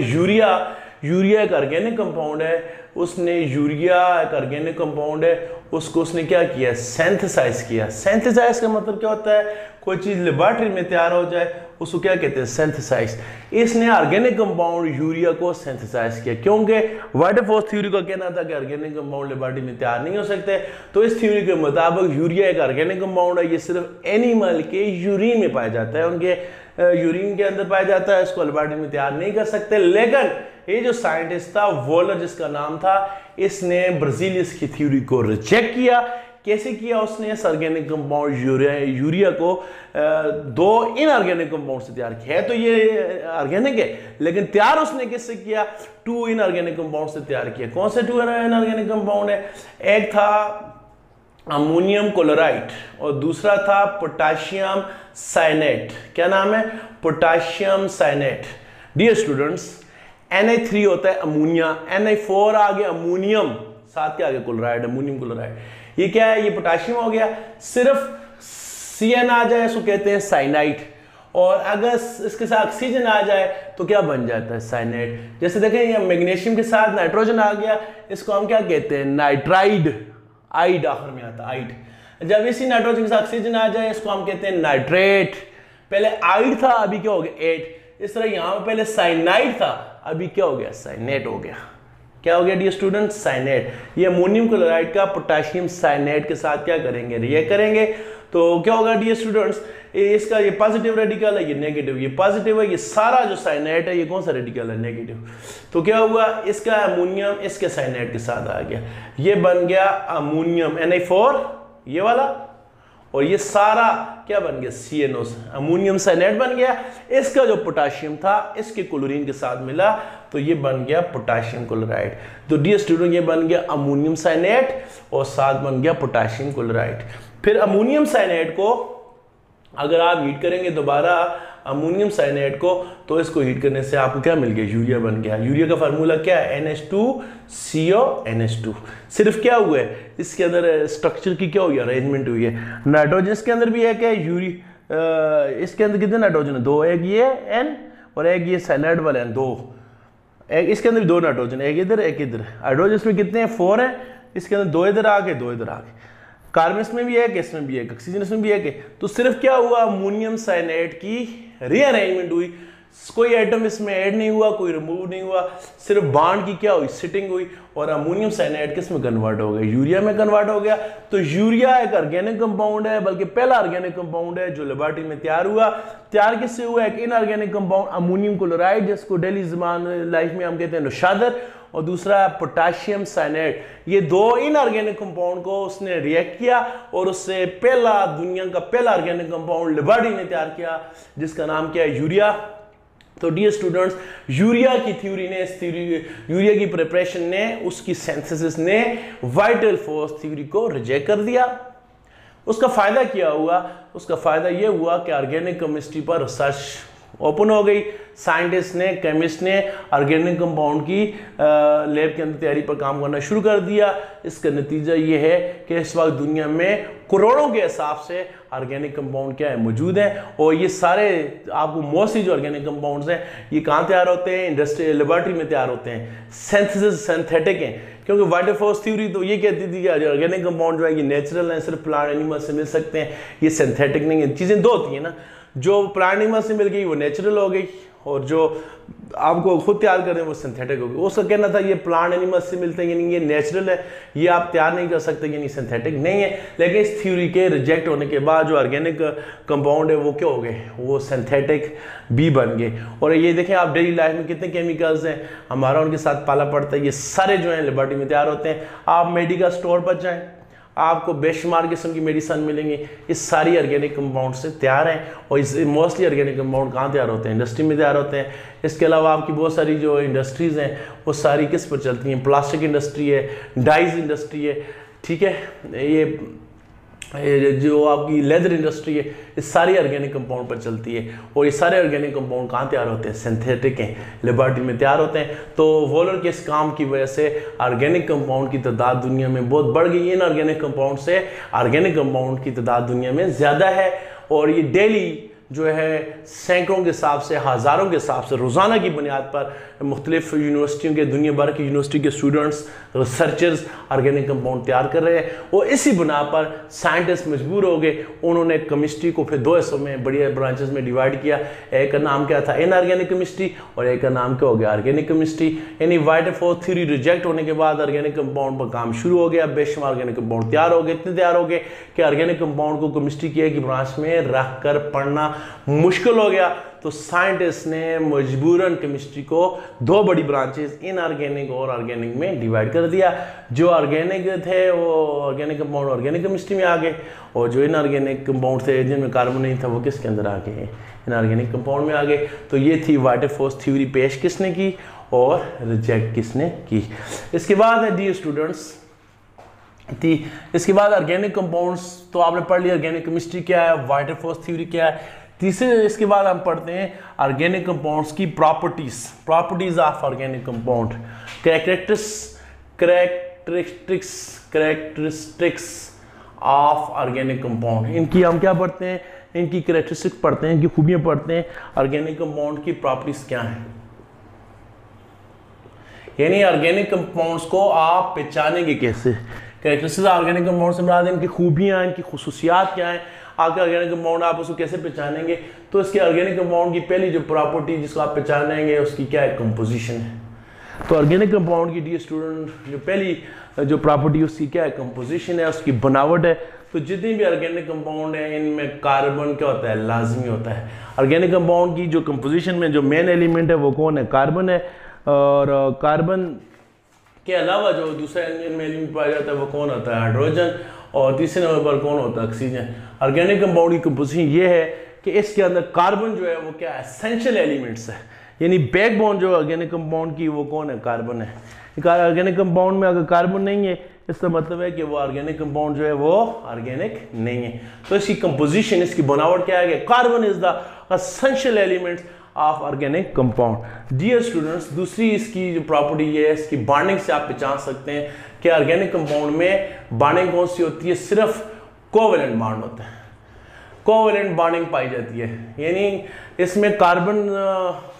S1: यूरिया एक ऑर्गेनिक कंपाउंड है। उसने यूरिया एक ऑर्गेनिक कंपाउंड है, उसको उसने क्या किया, सिंथेसाइज किया। सिंथेसाइज का मतलब क्या होता है, कोई चीज लेबोरेटरी में तैयार हो जाए उसको क्या कहते हैं, सिंथेसाइज। इसने ऑर्गेनिक कंपाउंड यूरिया को सिंथेसाइज किया, क्योंकि वाइटल फोर्स थ्योरी का कहना था कि ऑर्गेनिक कंपाउंड लेबोरेटरी में तैयार नहीं हो सकते। तो इस थ्योरी के मुताबिक यूरिया एक ऑर्गेनिक कंपाउंड है, ये सिर्फ एनिमल के यूरिन में पाया जाता है, उनके यूरिन के अंदर पाया जाता है, इसको लेबोरेटरी में तैयार नहीं कर सकते। लेकिन ये जो साइंटिस्ट था वॉलर जिसका नाम था, इसने ब्राजीलियस की थ्योरी को रिजेक्ट किया। कैसे किया उसने इस ऑर्गेनिक कंपाउंड यूरिया को दो इनऑर्गेनिक कंपाउंड से तैयार किया है। तो ये ऑर्गेनिक है, लेकिन तैयार उसने किससे किया? 2 इनऑर्गेनिक कंपाउंड से तैयार किया। कौन से 2 इनऑर्गेनिक कंपाउंड है? एक था अमोनियम क्लोराइड और दूसरा था पोटाशियम साइनेट। क्या नाम है? पोटाशियम साइनेट। डियर स्टूडेंट्स, Na3 होता है अमोनिया, Na4 आ गया अमोनियम, साथ के आगे क्लोराइड, अमोनियम क्लोराइड। ये क्या है? ये पोटाशियम हो गया। सिर्फ Cn आ जाए इसको कहते हैं साइनाइड, और अगर इसके साथ ऑक्सीजन आ जाए तो क्या बन जाता है? साइनेट। जैसे देखें ये मैग्नीशियम के साथ नाइट्रोजन आ गया, इसको हम क्या कहते हैं? नाइट्राइड। आइड आखिर में आता, आइड। जब इसी नाइट्रोजन के साथ ऑक्सीजन आ जाए इसको हम कहते हैं नाइट्रेट। पहले आइड था, अभी क्या हो गया? 8। इस तरह यहां पर पहले साइनाइड था, अभी क्या हो गया? साइनेट हो गया। क्या हो गया डियर स्टूडेंट? साइनेट। ये अमोनियम क्लोराइड का पोटाशियम साइनेट के साथ क्या करेंगे? रिएक्ट करेंगे। तो क्या होगा डियर स्टूडेंट्स? इसका ये पॉजिटिव रेडिकल है, ये नेगेटिव, ये पॉजिटिव है, ये सारा जो साइनेट है ये कौन सा रेडिकल है? नेगेटिव। तो क्या हुआ? इसका अमोनियम इसके साइनेट के साथ आ गया, ये बन गया अमोनियम Na4 ये वाला, और ये सारा क्या बन गया? CNO, अमोनियम साइनेट बन गया। इसका जो पोटाशियम था इसके क्लोरीन के साथ मिला तो ये बन गया पोटाशियम क्लोराइड। तो डियर स्टूडेंट ये बन गया अमोनियम साइनेट और साथ बन गया पोटाशियम क्लोराइड। फिर अमोनियम साइनेट को अगर आप हीट करेंगे दोबारा अमोनियम साइनेट को, तो इसको हीट करने से आपको क्या मिल गया? यूरिया बन गया। यूरिया का फार्मूला क्या है? NH2CO NH2। सिर्फ क्या हुआ है? इसके अंदर स्ट्रक्चर की क्या हुई? अरेंजमेंट हुई है। नाइट्रोजन इसके अंदर भी है क्या? इसके अंदर कितने नाइट्रोजन है? 2। एक ये N और एक ये साइनाइड वाले हैं 2। एक इसके अंदर 2 नाइट्रोजन, एक इधर एक इधर। हाइड्रोजन इसमें कितने हैं? 4 हैं। इसके अंदर 2 इधर आ गए, 2 इधर आ गए। कार्बन इसमें भी एक, इसमें भी एक, ऑक्सीजन इसमें भी एक है। तो सिर्फ क्या हुआ? अमोनियम साइनेट की रीअरेंजमेंट हुई, कोई एटम इसमें ऐड नहीं हुआ, कोई रिमूव नहीं हुआ, सिर्फ बॉन्ड की क्या हुई? सिटिंग हुई, और अमोनियम साइनेट किस में कन्वर्ट हो गया? यूरिया में कन्वर्ट हो गया। तो यूरिया एक ऑर्गेनिक कंपाउंड है, बल्कि पहला ऑर्गेनिक कंपाउंड है जो लेबोरेटरी में तैयार हुआ। तैयार किससे हुआ? एक इनऑर्गेनिक कंपाउंड अमोनियम क्लोराइड, जिसको डेली ज़बान लाइफ में हम कहते हैं नौशादर, और दूसरा पोटाशियम साइनेट। ये 2 इनऑर्गेनिक कंपाउंड को उसने रिएक्ट किया और उससे पहला दुनिया का पहला ऑर्गेनिक कंपाउंड लेबोरेटरी में तैयार किया, जिसका नाम क्या है? यूरिया। तो डियर स्टूडेंट्स, यूरिया की थ्योरी ने, इस थ्योरी यूरिया की प्रिपरेशन ने, उसकी सिंथेसिस ने वाइटल फोर्स थ्योरी को रिजेक्ट कर दिया। उसका फायदा क्या हुआ? उसका फायदा यह हुआ कि ऑर्गेनिक केमिस्ट्री पर रिसर्च ओपन हो गई। साइंटिस्ट ने, केमिस्ट ने ऑर्गेनिक कंपाउंड की लैब के अंदर तैयारी पर काम करना शुरू कर दिया। इसका नतीजा ये है कि इस वक्त दुनिया में करोड़ों के हिसाब से ऑर्गेनिक कंपाउंड क्या है? मौजूद हैं। और ये सारे आपको मोस्टली जो ऑर्गेनिक कंपाउंड्स हैं ये कहाँ तैयार होते हैं? इंडस्ट्रियल लेबोरेटरी में तैयार होते हैं। सिंथेसिस सिंथेटिक हैं, क्योंकि वाइटल फोर्स थ्योरी तो ये कहती थी कि ऑर्गेनिक कंपाउंड जो है ये नेचुरल है, सिर्फ प्लांट एनिमल से मिल सकते हैं, ये सिंथेटिक नहीं है। चीज़ें 2 होती हैं ना, जो प्लांट एनिमल से मिल गई वो नेचुरल हो गई, और जो आपको खुद तैयार कर रहे हैं वो सिंथेटिक हो गई। उसका कहना था ये प्लांट एनिमल से मिलते हैं, यानी ये नेचुरल है, ये आप तैयार नहीं कर सकते, यानी सिंथेटिक नहीं है। लेकिन इस थ्योरी के रिजेक्ट होने के बाद जो ऑर्गेनिक कंपाउंड है वो क्या हो गए? वो सिंथेटिक भी बन गए। और ये देखें आप डेली लाइफ में कितने केमिकल्स हैं, हमारा उनके साथ पाला पड़ता है। ये सारे जो हैं लेबोरेटरी में तैयार होते हैं। आप मेडिकल स्टोर पर जाएँ, आपको बेशुमार किस्म की मेडिसिन मिलेंगी, इस सारी ऑर्गेनिक कंपाउंड से तैयार हैं। और इस मोस्टली ऑर्गेनिक कंपाउंड कहाँ तैयार होते हैं? इंडस्ट्री में तैयार होते हैं। इसके अलावा आपकी बहुत सारी जो इंडस्ट्रीज़ हैं वो सारी किस पर चलती हैं? प्लास्टिक इंडस्ट्री है, डाइज इंडस्ट्री है, ठीक है, ये जो आपकी लेदर इंडस्ट्री है, इस सारी ऑर्गेनिक कंपाउंड पर चलती है। और ये सारे ऑर्गेनिक कंपाउंड कहाँ तैयार होते हैं? सिंथेटिक हैं, लेबोरेटरी में तैयार होते हैं। तो वॉलर के इस काम की वजह से ऑर्गेनिक कंपाउंड की तादाद दुनिया में बहुत बढ़ गई है। इन ऑर्गेनिक कंपाउंड से ऑर्गेनिक कंपाउंड की तादाद दुनिया में ज़्यादा है, और ये डेली जो है सैकड़ों के हिसाब से, हज़ारों के हिसाब से रोज़ाना की बुनियाद पर मुख्तलिफ यूनिवर्सिटियों के, दुनिया भर की यूनिवर्सिटी के स्टूडेंट्स, रिसर्चर्स ऑर्गेनिक कंपाउंड तैयार कर रहे हैं। और इसी बुना पर साइंटिस्ट मजबूर हो गए, उन्होंने केमिस्ट्री को फिर 2 हिस्सों में, बड़ी ब्रांचेस में डिवाइड किया। एक का नाम क्या था? इनऑर्गेनिक केमिस्ट्री, और एक का नाम क्या हो गया? Organic chemistry. यानी वाइटल फोर्स थ्योरी रिजेक्ट होने के बाद ऑर्गेनिक कंपाउंड पर काम शुरू हो गया। बेशुमार ऑर्गेनिक कंपाउंड तैयार हो गए, इतने तैयार हो गए कि ऑर्गेनिक कंपाउंड को केमिस्ट्री की एक ब्रांच में रख कर पढ़ना मुश्किल हो गया, तो साइंटिस्ट ने मजबूरन केमिस्ट्री को दो बड़ी ब्रांचेस इनऑर्गेनिक और ऑर्गेनिक में डिवाइड कर दिया। जो ऑर्गेनिक थे वो ऑर्गेनिक कंपाउंड ऑर्गेनिक केमिस्ट्री में आ गए, और जो इनऑर्गेनिक कंपाउंड थे जिनमें कार्बन नहीं था वो किसके अंदर आ गए, इनऑर्गेनिक कंपाउंड में आ गए। तो ये थी वाटरफोर्स थ्योरी, पेश किसने की और रिजेक्ट किसने की। इसके बाद है डियर स्टूडेंट्स इसके बाद ऑर्गेनिक कंपाउंड्स, तो आपने पढ़ लिया ऑर्गेनिक केमिस्ट्री क्या है, वाटरफोर्स थ्योरी क्या है। तीसरे इसके बाद हम पढ़ते हैं ऑर्गेनिक कंपाउंड्स की properties of organic compound, characteristics of organic compound. इनकी हम क्या पढ़ते हैं, इनकी कैरेक्टरिस्टिक्स पढ़ते हैं, इनकी खूबियां पढ़ते हैं, ऑर्गेनिक कंपाउंड की प्रॉपर्टीज क्या हैं, यानी ऑर्गेनिक कंपाउंड्स को आप पहचानेंगे कैसे। कैरेक्टरिस्टिक्स ऑर्गेनिक कंपाउंड से मुराद इनकी खूबियां, इनकी खुसूसियात क्या हैं, आपके ऑर्गेनिक कंपाउंड आप उसको कैसे पहचानेंगे। तो इसके ऑर्गेनिक कंपाउंड की पहली जो प्रॉपर्टी जिसको आप पहचानेंगे उसकी क्या है, कंपोजिशन है। तो ऑर्गेनिक कंपाउंड की डियर स्टूडेंट जो पहली जो प्रॉपर्टी उसकी क्या है, कंपोजिशन है, उसकी बनावट है। तो जितनी भी ऑर्गेनिक कंपाउंड है इनमें कार्बन क्या होता है, लाजमी होता है। ऑर्गेनिक कंपाउंड की जो कंपोजिशन में जो मेन एलिमेंट है वो कौन है, कार्बन है, और कार्बन के अलावा जो दूसरा एलिमेंट पाया जाता है वो कौन होता है, हाइड्रोजन, और तीसरे नंबर पर कौन होता है, ऑक्सीजन। ऑर्गेनिक कंपाउंड की कंपोजिशन ये है कि इसके अंदर कार्बन जो है वो क्या है, एसेंशियल एलिमेंट्स है, यानी बैकबोन जो ऑर्गेनिक कंपाउंड की वो कौन है, कार्बन है। ऑर्गेनिक कंपाउंड में अगर कार्बन नहीं है इसका मतलब है कि वो ऑर्गेनिक कंपाउंड जो है वो ऑर्गेनिक नहीं है। तो इसकी कंपोजिशन, इसकी बनावट क्या है कि carbon is the essential elements of organic compound. Dear students दूसरी इसकी जो प्रॉपर्टी है इसकी बॉन्डिंग से आप पहचान सकते हैं कि ऑर्गेनिक कंपाउंड में बॉन्डिंग कौन सी होती है, सिर्फ कोवेलेंट बॉन्ड होता है, कोवेलेंट बॉन्डिंग पाई जाती है। यानी इसमें कार्बन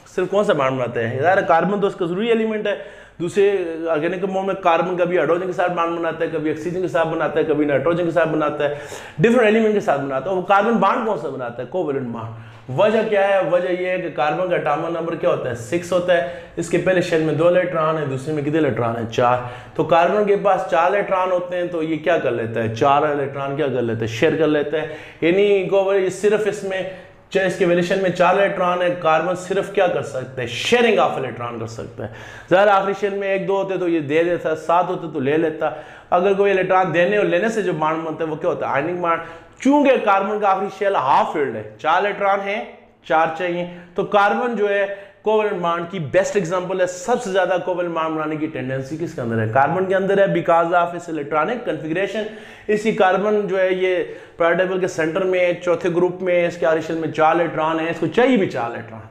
S1: सिर्फ कौन सा बॉन्ड बनाता है, यार कार्बन तो उसका जरूरी एलिमेंट है। दूसरे ऑर्गेनिक कंपाउंड में कार्बन कभी हाइड्रोजन के साथ बॉन्ड बनाता है, कभी ऑक्सीजन के साथ बनाता है, कभी नाइट्रोजन के साथ बनाता है, डिफरेंट एलिमेंट के साथ बनाता है। वो कार्बन बॉन्ड कौन सा बनाता है, कोवेलेंट बॉन्ड। वजह क्या है, वजह यह है कि कार्बन का एटॉमिक नंबर क्या होता है, 6 होता है। इसके पहले शेल में 2 इलेक्ट्रॉन है, दूसरे में कितने इलेक्ट्रॉन है, 4। तो कार्बन के पास 4 इलेक्ट्रॉन होते हैं, तो ये क्या कर लेता है, 4 इलेक्ट्रॉन क्या कर लेता है, शेयर कर लेता है। यानी सिर्फ इसमें इसके वैल्यूशन में 4 इलेक्ट्रॉन है, कार्बन सिर्फ क्या कर सकता है, शेयरिंग ऑफ इलेक्ट्रॉन कर सकता है। ज़रा आखिरी शेल में 1 2 होते तो ये दे देता, 7 होते तो ले लेता। अगर कोई इलेक्ट्रॉन देने और लेने से जो बॉन्ड बनता है वो क्या होता है, आयनिक बॉन्ड। चूंकि कार्बन का आखिरी शेल हाफ फिल्ड है, 4 इलेक्ट्रॉन है, 4 चाहिए, तो कार्बन जो है कोवेलेंट बॉन्ड की बेस्ट एग्जांपल है। सबसे ज्यादा कोवेलेंट बॉन्ड बनाने की टेंडेंसी किसके अंदर है, कार्बन के अंदर है, बिकॉज ऑफ इस इलेक्ट्रॉनिक कॉन्फ़िगरेशन। इसी कार्बन जो है ये पीरियोडिक टेबल के सेंटर में चौथे ग्रुप में इसके आखिरी शेल में 4 इलेक्ट्रॉन है, इसको चाहिए भी 4 इलेक्ट्रॉन,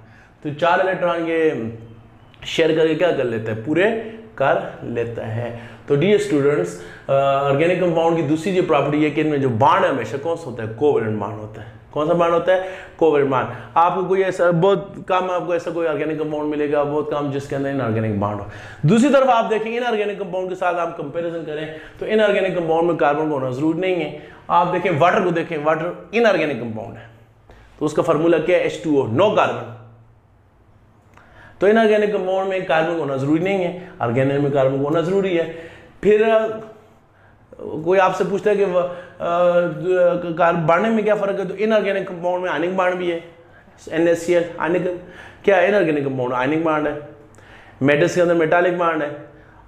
S1: तो 4 इलेक्ट्रॉन ये शेयर करके क्या कर लेता है, पूरे कर लेता है। तो डियर स्टूडेंट्स ऑर्गेनिक कंपाउंड की दूसरी जो प्रॉपर्टी है कि इनमें जो बॉन्ड है हमेशा कौन सा होता है, कोवेलेंट बॉन्ड होता है। कौन सा बॉन्ड होता है, कोवेलेंट बॉन्ड। आपको कोई ऐसा बहुत कम आपको ऐसा कोई ऑर्गेनिक कंपाउंड मिलेगा, बहुत कम जिसके अंदर इनऑर्गेनिक बॉन्ड हो। दूसरी तरफ आप देखेंगे इनऑर्गेनिक कंपाउंड के साथ आप कंपैरिजन करें तो इनऑर्गेनिक कंपाउंड में कार्बन का होना जरूरी नहीं है। आप देखें वाटर को, देखें वाटर इनऑर्गेनिक कंपाउंड है तो उसका फार्मूला क्या है, H2O, नो कार्बन। तो इनऑर्गेनिक कंपाउंड में कार्बन होना जरूरी नहीं है, ऑर्गेनिक में कार्बन होना जरूरी है। फिर कोई आपसे पूछता है कि बांधने में क्या फर्क है, तो इनऑर्गेनिक कंपाउंड में आयनिक बांड भी है, NaCl आयनिक क्या है, इनऑर्गेनिक कंपाउंड आयनिक बांड है। मेटल्स के अंदर मेटालिक बांड है,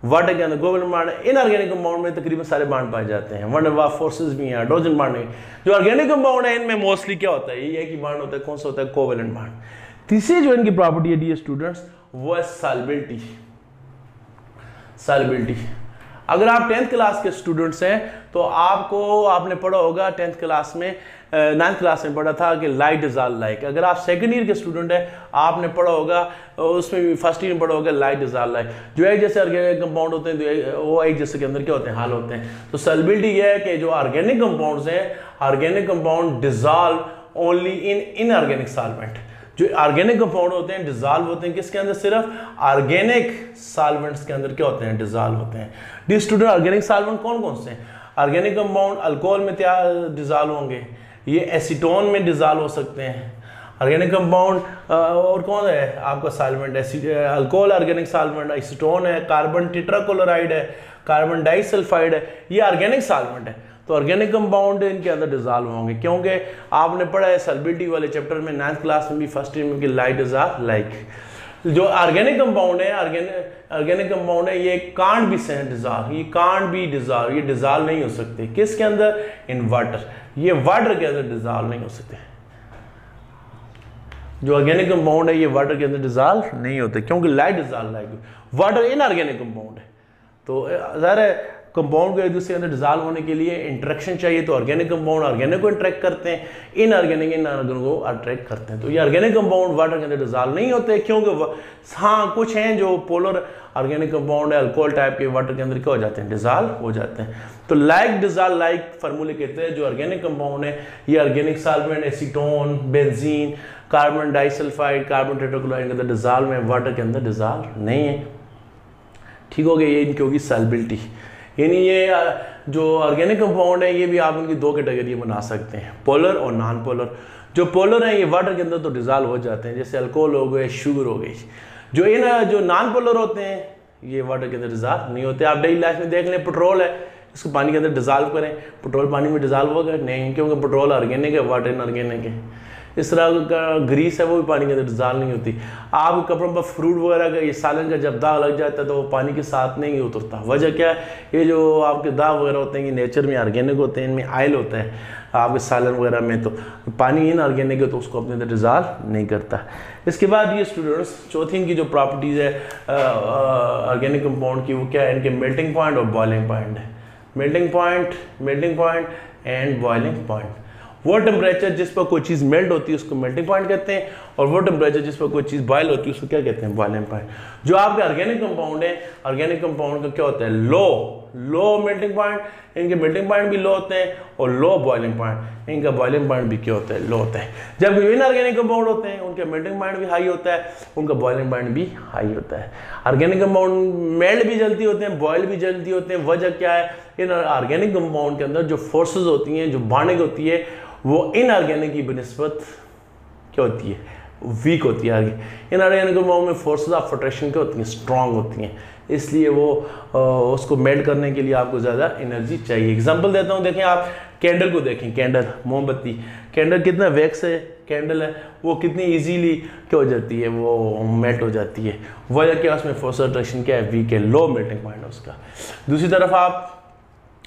S1: वाटर के अंदर कोवेलेंट बांड है। इनऑर्गेनिक कंपाउंड में तकरीबन सारे बांड पाए जाते हैं, वन वार फोर्सेस भी हैं, हाइड्रोजन बांड है। जो ऑर्गेनिक कंपाउंड है इनमें मोस्टली क्या होता है, ये एक ही बांड होता है, कौन सा होता है, कोवेलेंट बांड। तीसरी जो इनकी प्रॉपर्टी है डियर स्टूडेंट्स वो है सॉल्युबिलिटी। सॉल्युबिलिटी, अगर आप 10th क्लास के स्टूडेंट्स हैं तो आपने पढ़ा होगा 10th क्लास में, 9th क्लास में पढ़ा था कि लाइट डिजॉल्व लाइक। अगर आप सेकंड ईयर के स्टूडेंट हैं आपने पढ़ा होगा, उसमें भी फर्स्ट ईयर में पढ़ा होगा लाइट डिजॉल्व लाइक। जो एक जैसे ऑर्गेनिक कंपाउंड होते हैं वो एक जैसे के अंदर क्या होते हैं, हाल होते हैं। तो सॉल्युबिलिटी ये है कि जो ऑर्गेनिक कंपाउंड्स हैं, organic compound dissolve only in inorganic solvent. जो ऑर्गेनिक कंपाउंड होते हैं डिजॉल्व होते हैं किसके अंदर, सिर्फ ऑर्गेनिक सॉल्वेंट्स के अंदर क्या होते हैं, डिजॉल्व होते हैं। डियर स्टूडेंट ऑर्गेनिक सॉल्वेंट कौन कौन से हैं, ऑर्गेनिक कंपाउंड अल्कोहल में डिजॉल्व होंगे, ये एसीटोन में डिजॉल्व हो सकते हैं। ऑर्गेनिक कंपाउंड और कौन है आपका solvent, alcohol organic solvent, acetone है, कार्बन टेट्राक्लोराइड है, कार्बन डाइसल्फाइड है, ये ऑर्गेनिक सॉल्वेंट है। तो ऑर्गेनिक कंपाउंड इनके अंदर डिजॉल्व होंगे, क्योंकि आपने पढ़ा है सॉल्बिलिटी वाले चैप्टर में 9th क्लास में भी, फर्स्ट ईयर में कि लाइट इज आर लाइक। जो ऑर्गेनिक कंपाउंड है, ऑर्गेनिक कंपाउंड है, ये कांट बी सेंट डिजॉल्व, ये कांट बी डिजॉल्व, ये डिजॉल्व नहीं हो सकते किसके अंदर, इन वाटर, ये वाटर के अंदर डिजॉल्व नहीं हो सकते। जो ऑर्गेनिक कंपाउंड है ये वाटर के अंदर डिजॉल्व नहीं होते, क्योंकि light dissolve like, water inorganic compound है। तो ज़ाहिर है कंपाउंड को एक दूसरे के अंदर डिजॉल्व होने के लिए इंटरेक्शन चाहिए, तो ऑर्गेनिक कंपाउंड ऑर्गेनिक को इंटरेक्ट करते हैं, इनऑर्गेनिक को अट्रैक्ट करते हैं। तो ये ऑर्गेनिक कंपाउंड वाटर के अंदर डिजॉल्व नहीं होते, क्योंकि हाँ कुछ हैं जो पोलर ऑर्गेनिक कंपाउंड है, अल्कोहल टाइप के, वाटर के अंदर क्या हो जाते हैं, डिजॉल्व हो जाते हैं। तो लाइक डिजॉल्व लाइक फार्मूले कहते हैं जो ऑर्गेनिक कंपाउंड है, ये organic solvent, acetone, benzene, carbon disulphide, carbon tetrachloride के अंदर डिजॉल्व है, वाटर के अंदर डिजॉल्व नहीं है। ठीक हो गया, ये इनकी होगी सॉल्बिलिटी। यानी ये जो ऑर्गेनिक कंपाउंड है ये भी आप इनकी दो कैटेगरी बना सकते हैं, पोलर और नॉन पोलर। जो पोलर है ये वाटर के अंदर तो डिजॉल्व हो जाते हैं, जैसे अल्कोहल हो गए, शुगर हो गई। जो नॉन पोलर होते हैं ये वाटर के अंदर डिजॉल्व नहीं होते। आप डेली लाइफ में देख लें, पेट्रोल है, इसको पानी के अंदर डिजॉल्व करें, पेट्रोल पानी में डिजॉल्व होगा नहीं, क्योंकि पेट्रोल ऑर्गेनिक है, वाटर इनऑर्गेनिक है। इस तरह का ग्रीस है वो भी पानी के अंदर डिजॉल्व नहीं होती। आप कपड़ों पर फ्रूट वगैरह का, ये सालन का जब दाग लग जाता है तो वो पानी के साथ नहीं उतरता। वजह क्या है, ये जो आपके दाग वगैरह होते हैं ये नेचर में ऑर्गेनिक होते हैं, इनमें ऑयल होता है आपके सालन वगैरह में, तो पानी इनऑर्गेनिक है तो उसको अपने अंदर डिजॉल्व नहीं करता। इसके बाद ये स्टूडेंट्स चौथी इनकी जो प्रॉपर्टीज़ है ऑर्गेनिक कंपाउंड की, वो क्या है, इनके मेल्टिंग पॉइंट और बॉइलिंग पॉइंट है। Melting point and boiling point. वो टेम्परेचर जिस पर कोई चीज़ मेल्ट होती है उसको मेल्टिंग पॉइंट कहते हैं, और वो टेम्परेचर जिस पर कोई चीज़ बॉयल होती है उसको क्या कहते हैं, बॉइलिंग पॉइंट। जो आपके ऑर्गेनिक कंपाउंड है, ऑर्गेनिक कंपाउंड का क्या होता है, लो मेल्टिंग पॉइंट, इनके मेल्टिंग पॉइंट भी लो होते हैं, और लो बॉइलिंग पॉइंट, इनका बॉइलिंग पॉइंट भी क्या होता है, लो होता है। जबकि इनऑर्गेनिक कंपाउंड होते हैं उनका मेल्टिंग पॉइंट भी हाई होता है, उनका बॉइलिंग पॉइंट भी हाई होता है। ऑर्गेनिक कंपाउंड मेल्ट भी जल्दी होते हैं, बॉयल भी जल्दी होते हैं। वजह क्या है, इन ऑर्गेनिक कंपाउंड के अंदर जो फोर्सेज होती हैं, जो बॉन्डिंग होती है, वो इनऑर्गेनिक की बनिस्बत क्या होती है, वीक होती है। इनऑर्गेनिक कंपाउंड में फोर्सेस ऑफ अट्रैक्शन क्या होती हैं, स्ट्रांग होती हैं, इसलिए वो उसको मेल्ट करने के लिए आपको ज़्यादा एनर्जी चाहिए। एग्जांपल देता हूँ, देखें आप कैंडल को देखें, कैंडल मोमबत्ती, कैंडल कितना वैक्स है, कैंडल है वो कितनी इजीली क्या हो जाती है, वो मेल्ट हो जाती है। वजह क्या, उसमें फोर्स अट्रैक्शन क्या है, वीक है, लो मेल्टिंग पॉइंट है उसका। दूसरी तरफ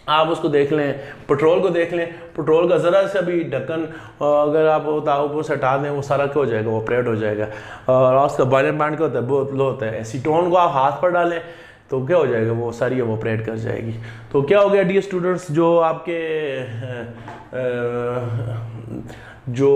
S1: आप उसको देख लें, पेट्रोल को देख लें, पेट्रोल का ज़रा सा भी ढक्कन अगर आप ऊपर से हटा दें वो सारा क्या हो जाएगा, वो ऑपरेट हो जाएगा। और उसका बॉइलिंग पॉइंट क्या होता है, बहुत लो होता है। एसीटोन को आप हाथ पर डालें तो क्या हो जाएगा, वो सारी ऑपरेट कर जाएगी। तो क्या हो गया डियर स्टूडेंट्स, जो आपके जो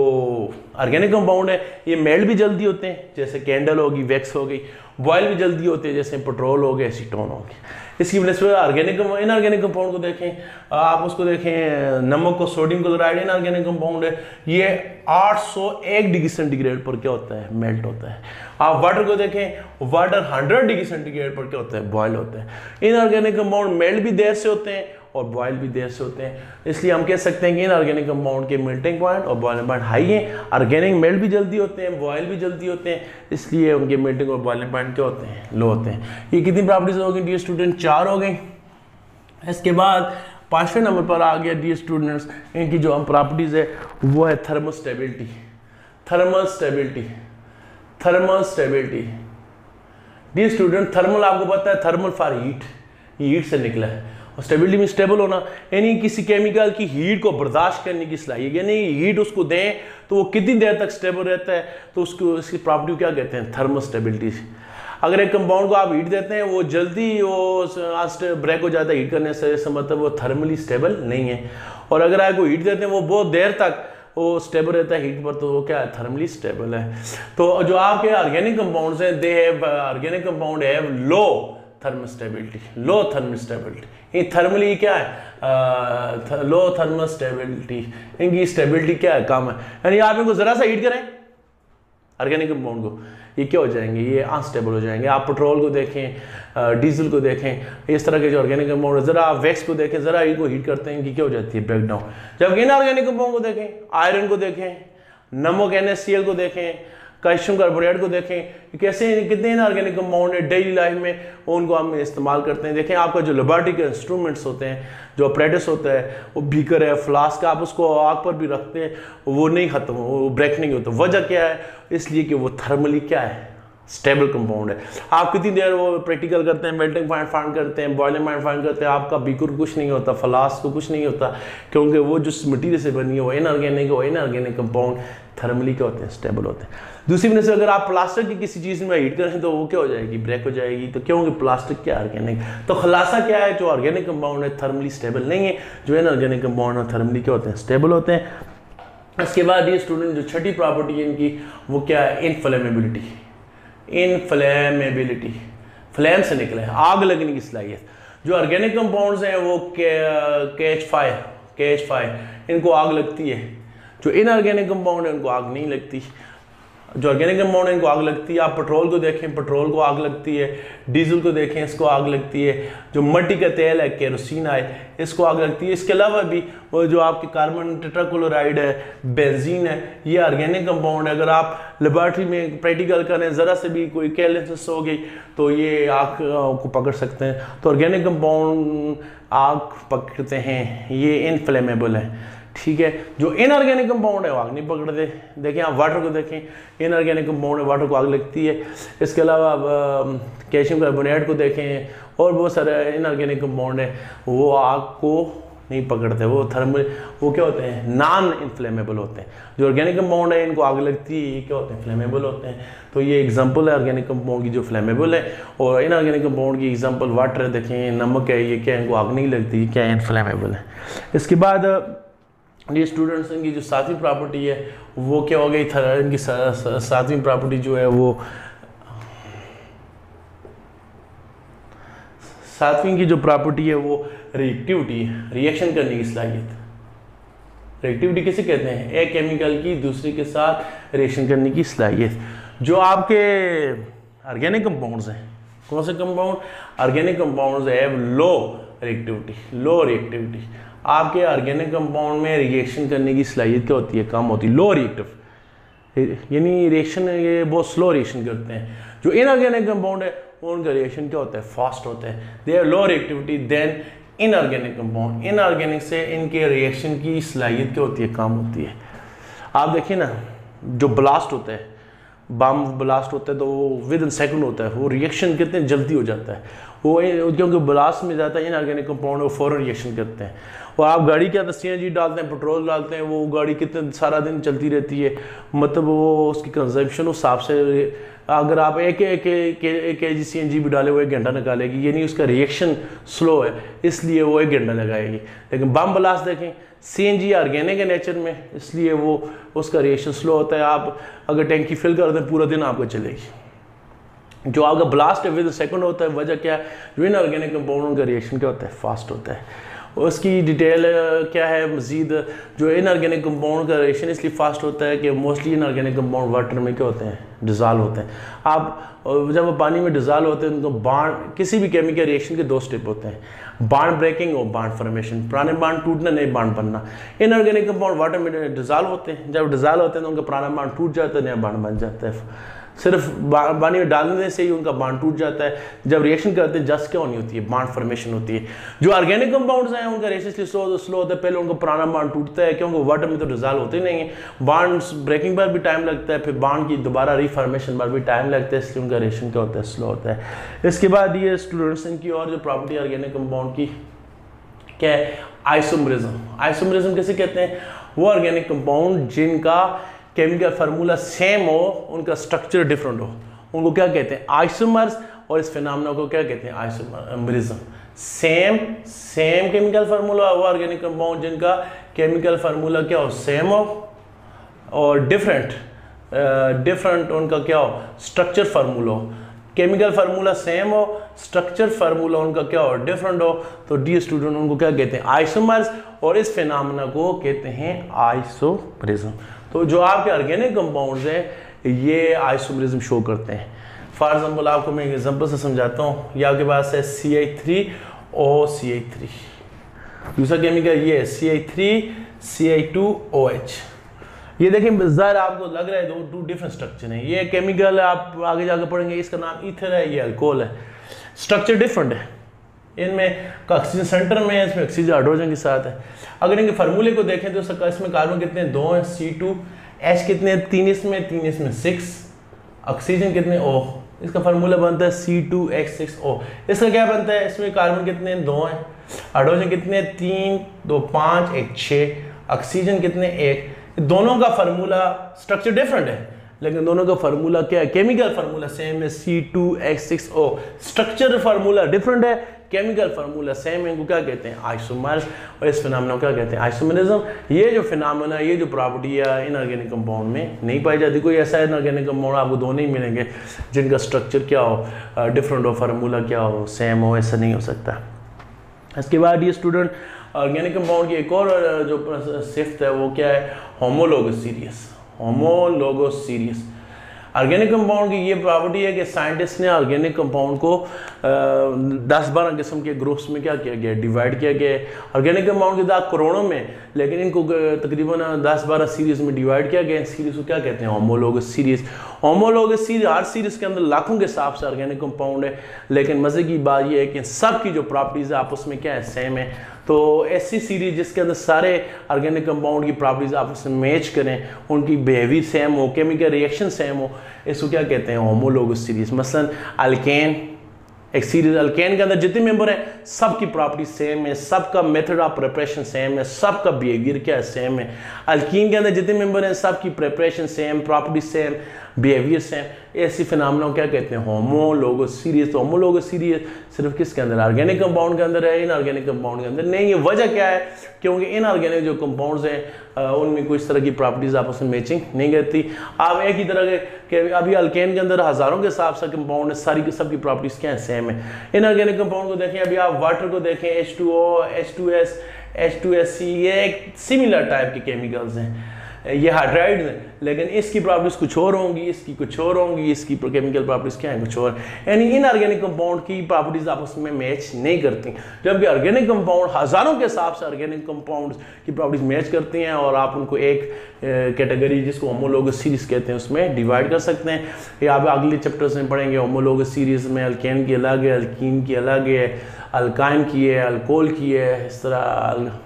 S1: ऑर्गेनिक कंपाउंड है ये मेल्ट भी जल्दी होते हैं, जैसे कैंडल होगी, वैक्स हो गई, बॉयल भी जल्दी होते हैं, जैसे पेट्रोल हो गया, एसीटोन हो गया। इसकी वजह से ऑर्गेनिक इनऑर्गेनिक कंपाउंड को देखें, आप उसको देखें, नमक को, सोडियम क्लोराइड इनऑर्गेनिक कंपाउंड है, ये 801 डिग्री सेंटीग्रेड पर क्या होता है, मेल्ट होता है। आप वाटर को देखें, वाटर 100 डिग्री सेंटीग्रेड पर क्या होता है, बॉयल होता है। इनऑर्गेनिक कंपाउंड मेल्ट भी देर से होते हैं और बॉयल भी देर से होते हैं, इसलिए हम कह सकते हैं कि इनऑर्गेनिक कंपाउंड के मेल्टिंग पॉइंट और बॉइलिंग पॉइंट हाई है। ऑर्गेनिक मेल्ट भी जल्दी होते हैं, बॉयल भी जल्दी होते हैं, इसलिए उनके मेल्टिंग और बॉइलिंग पॉइंट क्या होते हैं, लो होते हैं। ये कितनी प्रॉपर्टीज हो गई डियर स्टूडेंट, 4 हो गई। इसके बाद 5वें नंबर पर आ गया डियर स्टूडेंट्स, इनकी जो हम प्रॉपर्टीज है वो है thermal stability. Thermal stability, thermal stability dear student, thermal आपको पता है, थर्मल फॉर हीट, हीट से निकला है, और स्टेबिलिटी में स्टेबल होना यानी किसी केमिकल की हीट को बर्दाश्त करने की सलाहियत, यानी हीट उसको दें तो वो कितनी देर तक स्टेबल रहता है, तो उसको इसकी प्रॉपर्टी क्या कहते हैं, थर्मल स्टेबिलिटी। अगर एक कंपाउंड को आप हीट देते हैं वो जल्दी वो ब्रेक हो जाता है हीट करने से, मतलब वो थर्मली स्टेबल नहीं है। और अगर आपको हीट देते हैं वो बहुत देर तक वो स्टेबल रहता है हीट पर, तो वो क्या है, थर्मली स्टेबल है। तो जो आपके ऑर्गेनिक कंपाउंड्स हैं, they have organic compound have low thermal stability, low thermal stability. ये थर्मली क्या है, लो थर्मल स्टेबिलिटी, इनकी स्टेबिलिटी क्या है, कम है। यानी आप इनको जरा सा हीट करें ऑर्गेनिक कंपाउंड को, ये क्या हो जाएंगे, ये अनस्टेबल हो जाएंगे। आप पेट्रोल को देखें, डीजल को देखें, इस तरह के जो ऑर्गेनिक कंपाउंड है, जरा आप वैक्स को देखें, जरा इनको हीट करते हैं, इनकी क्या हो जाती है, ब्रेक डाउन। जबकि इनऑर्गेनिक कंपाउंड को देखें, आयरन को देखें, नमक NaCl को देखें, कैल्शियम कार्बोनेट को देखें कैसे कितने इनऑर्गेनिक कंपाउंड है डेली लाइफ में उनको हम इस्तेमाल करते हैं। देखें आपका जो लेबोरेटरी के इंस्ट्रूमेंट्स होते हैं, जो अपरेटस होता है, वो बीकर है, फ्लास्क, आप उसको आग पर भी रखते हैं, वो नहीं खत्म, वो ब्रेक नहीं होता। वजह क्या है? इसलिए कि वो थर्मली क्या है, स्टेबल कंपाउंड है। आप कितनी देर वो प्रैक्टिकल करते हैं, मेल्टिंग पॉइंट फाइंड करते हैं, बॉइलिंग पॉइंट फाइंड करते हैं, आपका बीकर कुछ नहीं होता, फ्लास्क को कुछ नहीं होता, क्योंकि वो जो मटीरियल से बनी है वो इनऑर्गेनिक, वो इनऑर्गेनिक कंपाउंड थर्मली क्या होते हैं, स्टेबल होते हैं। दूसरी वजह से अगर आप प्लास्टिक की किसी चीज़ में हीट करें तो वो क्या हो जाएगी, ब्रेक हो जाएगी। तो क्योंकि प्लास्टिक क्या ऑर्गेनिक, तो खुलासा क्या है, जो ऑर्गेनिक कंपाउंड है थर्मली स्टेबल नहीं है, जो इनऑर्गेनिक कंपाउंड है थर्मली क्या होते हैं, स्टेबल होते हैं। इसके बाद ये स्टूडेंट जो छठी प्रॉपर्टी है इनकी वो क्या है, इनफ्लेमेबिलिटी। इनफ्लेमेबिलिटी, फ्लेम से निकले, आग लगने की सलाहियत। जो ऑर्गेनिक कंपाउंड्स हैं वो कैच फायर, इनको आग लगती है। जो इनऑर्गेनिक कंपाउंड है उनको आग नहीं लगती। जो ऑर्गेनिक कंपाउंड है इनको आग लगती है। आप पेट्रोल को देखें, पेट्रोल को आग लगती है। डीजल को देखें, इसको आग लगती है। जो मिट्टी का तेल है, केरोसिन है, इसको आग लगती है। इसके अलावा भी वो जो आपके कार्बन टेट्राक्लोराइड है, बेंजीन है, ये ऑर्गेनिक कंपाउंड है। अगर आप लेबोरेटरी में प्रैक्टिकल करें, ज़रा से भी कोई केयरलेसनेस हो गई तो ये आग को पकड़ सकते हैं। तो ऑर्गेनिक कंपाउंड आग पकड़ते हैं, ये इनफ्लेमेबल है, ठीक है। जो इनऑर्गेनिक कंपाउंड है वो आग नहीं पकड़ते। देखें आप वाटर को देखें, इनऑर्गेनिक कंपाउंड है, वाटर को आग लगती है। इसके अलावा आप कैल्शियम कार्बोनेट को देखें और बहुत सारे इनऑर्गेनिक कंपाउंड है, वो आग को नहीं पकड़ते, वो थर्मल, वो क्या होते हैं, नॉन इनफ्लेमेबल होते हैं। जो ऑर्गेनिक कंपाउंड है इनको आग लगती है, ये क्या होते हैं, फ्लेमेबल होते हैं। तो ये एग्जांपल है ऑर्गेनिक कंपाउंड की जो फ्लेमेबल है, और इनऑर्गेनिक कंपाउंड की एग्जांपल वाटर है। देखें नमक है, ये क्या है, इनको आग नहीं लगती, क्या है, इनफ्लेमेबल है। इसके बाद ये स्टूडेंट्स इनकी जो सातवीं प्रॉपर्टी है वो क्या हो गई, इनकी सातवीं प्रॉपर्टी जो है वो, सातवीं की जो प्रॉपर्टी है वो रिएक्टिविटी है, रिएक्शन करने की सलाहियत। रिएक्टिविटी किसे कहते हैं, एक केमिकल की दूसरे के साथ रिएक्शन करने की सलाहियत। जो आपके ऑर्गेनिक कंपाउंड्स हैं, कौन से कंपाउंड, ऑर्गेनिक कंपाउंड्स है लो रिएक्टिविटी। आपके ऑर्गेनिक कंपाउंड में रिएक्शन करने की सलाहियत क्या होती है, कम होती है, लो रिएक्टिव, यानी रिएक्शन ये बहुत स्लो रिएक्शन करते हैं। जो इनऑर्गेनिक कंपाउंड है उनका रिएक्शन क्या होता है, फास्ट होता है। They are low reactivity than inorganic compound. Inorganic से इनके रिएक्शन की सलाहियत क्या होती है, कम होती है। आप देखिए ना, जो ब्लास्ट होता है, बम ब्लास्ट होता है तो वो विद इन सेकंड होता है, वो रिएक्शन कितने जल्दी हो जाता है, वो क्योंकि ब्लास्ट में जाता है इनऑर्गेनिक कंपाउंड, वो फ़ौरन रिएक्शन करते हैं। और आप गाड़ी के अंदर CNG डालते हैं, पेट्रोल डालते हैं, वो गाड़ी कितने सारा दिन चलती रहती है, मतलब वो उसकी कंजम्पशन उस हिसाब से, अगर आप एक kg CNG भी डाले वो 1 घंटा निकालेगी, यानी उसका रिएक्शन स्लो है, इसलिए वो 1 घंटा लगाएगी। लेकिन बम ब्लास्ट देखें, CNG ऑर्गेनिक है नेचर में, इसलिए वो उसका रिएक्शन स्लो होता है। आप अगर टैंकी फिल कर दें पूरा दिन आपको चलेगी। जो आपका ब्लास्ट है विद सेकंड होता है, वजह क्या है, जो इनऑर्गेनिक कंपाउंड का रिएक्शन क्या होता है, फास्ट होता है। उसकी डिटेल क्या है मज़ीद, जो इनऑर्गेनिक कंपाउंड का रिएक्शन इसलिए फास्ट होता है कि मोस्टली इनऑर्गेनिक कंपाउंड वाटर में क्या होते हैं, डिज़ॉल्व होते हैं। आप जब वो पानी में डिज़ॉल्व होते हैं उनको बॉन्ड, किसी भी केमिकल रिएक्शन के 2 स्टेप होते हैं, बॉन्ड ब्रेकिंग और बॉन्ड फॉर्मेशन। पुराने बॉन्ड टूटना, नए बॉन्ड बनना। इनऑर्गेनिक कंपाउंड वाटर में डिज़ॉल्व होते हैं, जब डिज़ॉल्व होते हैं तो उनका पुराना बॉन्ड टूट जाता है, नया बॉन्ड बन जाता है। सिर्फ पानी में डालने से ही उनका बॉन्ड टूट जाता है। जब रिएक्शन करते हैं जस्ट क्या होनी होती है, बॉन्ड फॉर्मेशन होती है। जो ऑर्गेनिक कंपाउंड्स हैं उनका रिएक्शन स्लो होता है, पहले उनका पुराना बॉन्ड टूटता है, क्योंकि वाटर में तो डिज़ॉल्व होते ही नहीं है। बॉन्ड्स ब्रेकिंग पर भी टाइम लगता है, फिर बॉन्ड की दोबारा रिफॉर्मेशन पर भी टाइम लगता है, इसलिए उनका रिएक्शन क्या होता है, स्लो होता है। इसके बाद ये स्टूडेंट्स इनकी और जो प्रॉपर्टी ऑर्गेनिक कंपाउंड की क्या है, आइसोमरिज्म। आइसोमरिज्म किसे कहते हैं, वो ऑर्गेनिक कंपाउंड जिनका केमिकल फार्मूला सेम हो, उनका स्ट्रक्चर डिफरेंट हो, उनको क्या कहते हैं, आइसोमर्स। और इस फिनोमेना को क्या कहते हैं, आइसोमरिज्म। सेम केमिकल फार्मूला, वो ऑर्गेनिक कंपाउंड जिनका केमिकल फार्मूला क्या हो, सेम हो, और डिफरेंट उनका क्या हो, स्ट्रक्चर फार्मूला हो। केमिकल फार्मूला सेम हो, स्ट्रक्चर फार्मूला उनका क्या हो, डिफरेंट हो, तो डी स्टूडेंट उनको क्या कहते हैं, आइसोमर्स। और इस फिनोमेना को कहते हैं आइसोमरिज्म। तो जो आपके ऑर्गेनिक कंपाउंड्स हैं ये आइसोमरिज्म शो करते हैं। फॉर एग्जांपल आपको मैं एग्जांपल से समझाता हूँ। ये आपके पास है CH3OCH3, दूसरा केमिकल ये है CH3CH2OH। ये देखें ज़ाहिर आपको लग रहा है दो टू डिफरेंट स्ट्रक्चर हैं। ये केमिकल आप आगे जाकर पढ़ेंगे, इसका नाम ईथर है, ये अल्कोहल है, स्ट्रक्चर डिफरेंट है। इनमें का ऑक्सीजन सेंटर में है, इसमें ऑक्सीजन हाइड्रोजन के साथ है। अगर इनके फार्मूले को देखें तो इसमें कार्बन कितने 2 हैं, C2, H कितने हैं 3 इसमें 6, ऑक्सीजन कितने O, इसका फार्मूला बनता है C2H6O। इसका क्या बनता है, इसमें कार्बन कितने 2 हैं, हाइड्रोजन कितने 3, 2 5, 1 6, ऑक्सीजन कितने 1। दोनों का फार्मूला स्ट्रक्चर डिफरेंट है लेकिन दोनों का फार्मूला क्या है, केमिकल फार्मूला सेम है, C2H6O। स्ट्रक्चर फार्मूला डिफरेंट है, केमिकल फार्मूला सेम है। इनको क्या कहते हैं, आइसोमर्स, और इस फिनोमेना को क्या कहते हैं, आइसोमरिज्म। ये जो फिनोमेना, ये जो प्रॉपर्टी है इनऑर्गेनिक कंपाउंड में नहीं पाई जाती। कोई ऐसा इनऑर्गेनिक कंपाउंड आपको दो नहीं मिलेंगे जिनका स्ट्रक्चर क्या हो, डिफरेंट हो, फार्मूला क्या हो, सेम हो, ऐसा नहीं हो सकता। इसके बाद ये स्टूडेंट ऑर्गेनिक कंपाउंड की एक और जो सिफ्त है वो क्या है, homologous series. Homologous series organic compound की ये प्रॉपर्टी है कि साइंटिस्ट ने ऑर्गेनिक कंपाउंड को 10-12 किस्म के ग्रुप्स में क्या किया गया, डिवाइड किया गया। ऑर्गेनिक कंपाउंड के दाग करोड़ों में, लेकिन इनको तकरीबन 10-12 सीरीज में डिवाइड किया गया। सीरीज को क्या कहते हैं, होमोलोगस सीरीज। होमोलोगस सीरीज, हर सीरीज के अंदर लाखों के हिसाब से ऑर्गेनिक कंपाउंड है, लेकिन मज़े की बात यह है कि सब की जो प्रॉपर्टीज़ है आपस में क्या है, सेम है। तो ऐसी सीरीज जिसके अंदर सारे ऑर्गेनिक कंपाउंड की प्रॉपर्टीज आपस में मैच करें, उनकी बिहेवियर सेम हो, केमिकल रिएक्शन सेम हो, इसको क्या कहते हैं, होमोलोगस सीरीज। मसलन अल्केन, एक सीरीज अल्केन के अंदर जितने मेंबर हैं सबकी प्रॉपर्टी सेम है, सबका मेथड ऑफ प्रिपरेशन सेम है, सबका बिहेवियर क्या है, सेम है। अल्कीन के अंदर जितने मेंबर हैं सबकी preparation same, property same, behaviour same. ऐसी फिनोमेना क्या कहते हैं, होमोलोगस सीरीज। तो होमोलोगस सीरीज सिर्फ किसके अंदर, ऑर्गेनिक कंपाउंड के अंदर है, इनऑर्गेनिक कंपाउंड के अंदर नहीं है। वजह क्या है, क्योंकि इनऑर्गेनिक जो कंपाउंड्स हैं उनमें कोई इस तरह की प्रॉपर्टीज आपस में मैचिंग नहीं करती। आप एक ही तरह के अभी अल्केन के अंदर हज़ारों के हिसाब से कंपाउंड है, सारी की सबकी प्रॉपर्टीज क्या है, सेम है। इनऑर्गेनिक कंपाउंड को देखें, अभी आप वाटर को देखें, H2O, H2S, H2SC, ये एक सिमिलर टाइप के केमिकल्स हैं, ये हाइड्राइड्स हैं, लेकिन इसकी प्रॉपर्टीज कुछ और होंगी, इसकी कुछ और होंगी, इसकी केमिकल प्रॉपर्टीज क्या है, कुछ और। यानी इनऑर्गेनिक कंपाउंड की प्रॉपर्टीज आपस में मैच नहीं करती, जबकि ऑर्गेनिक कंपाउंड हज़ारों के हिसाब से ऑर्गेनिक कंपाउंड की प्रॉपर्टीज मैच करती हैं, और आप उनको एक कैटेगरी जिसको होमोलोगस सीरीज कहते हैं उसमें डिवाइड कर सकते हैं। ये आप अगले चैप्टर्स में पढ़ेंगे। होमोलोगस सीरीज में अल्केन की अलग है, अल्कीन की अलग है, अल्काइन की है, अल्कोहल की है, इस तरह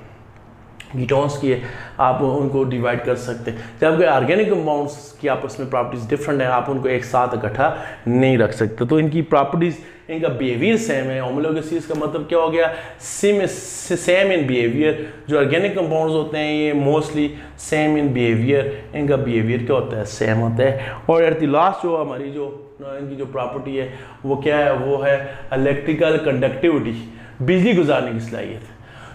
S1: कीटोन्स की है, आप उनको डिवाइड कर सकते हैं। जबकि ऑर्गेनिक कंपाउंड्स की आपस में प्रॉपर्टीज डिफरेंट है, आप उनको एक साथ इकट्ठा नहीं रख सकते। तो इनकी प्रॉपर्टीज, इनका बिहेवियर सेम है। होमोलोगस सीरीज का मतलब क्या हो गया, सेम इन बिहेवियर। जो ऑर्गेनिक कंपाउंड्स होते हैं ये मोस्टली सेम इन बिहेवियर, इनका बिहेवियर क्या होता है, सेम होता है। और एट द लास्ट जो हमारी जो इनकी जो प्रॉपर्टी है वो क्या है, वो है इलेक्ट्रिकल कंडक्टिविटी, बिजली गुजारने की सलाहियत।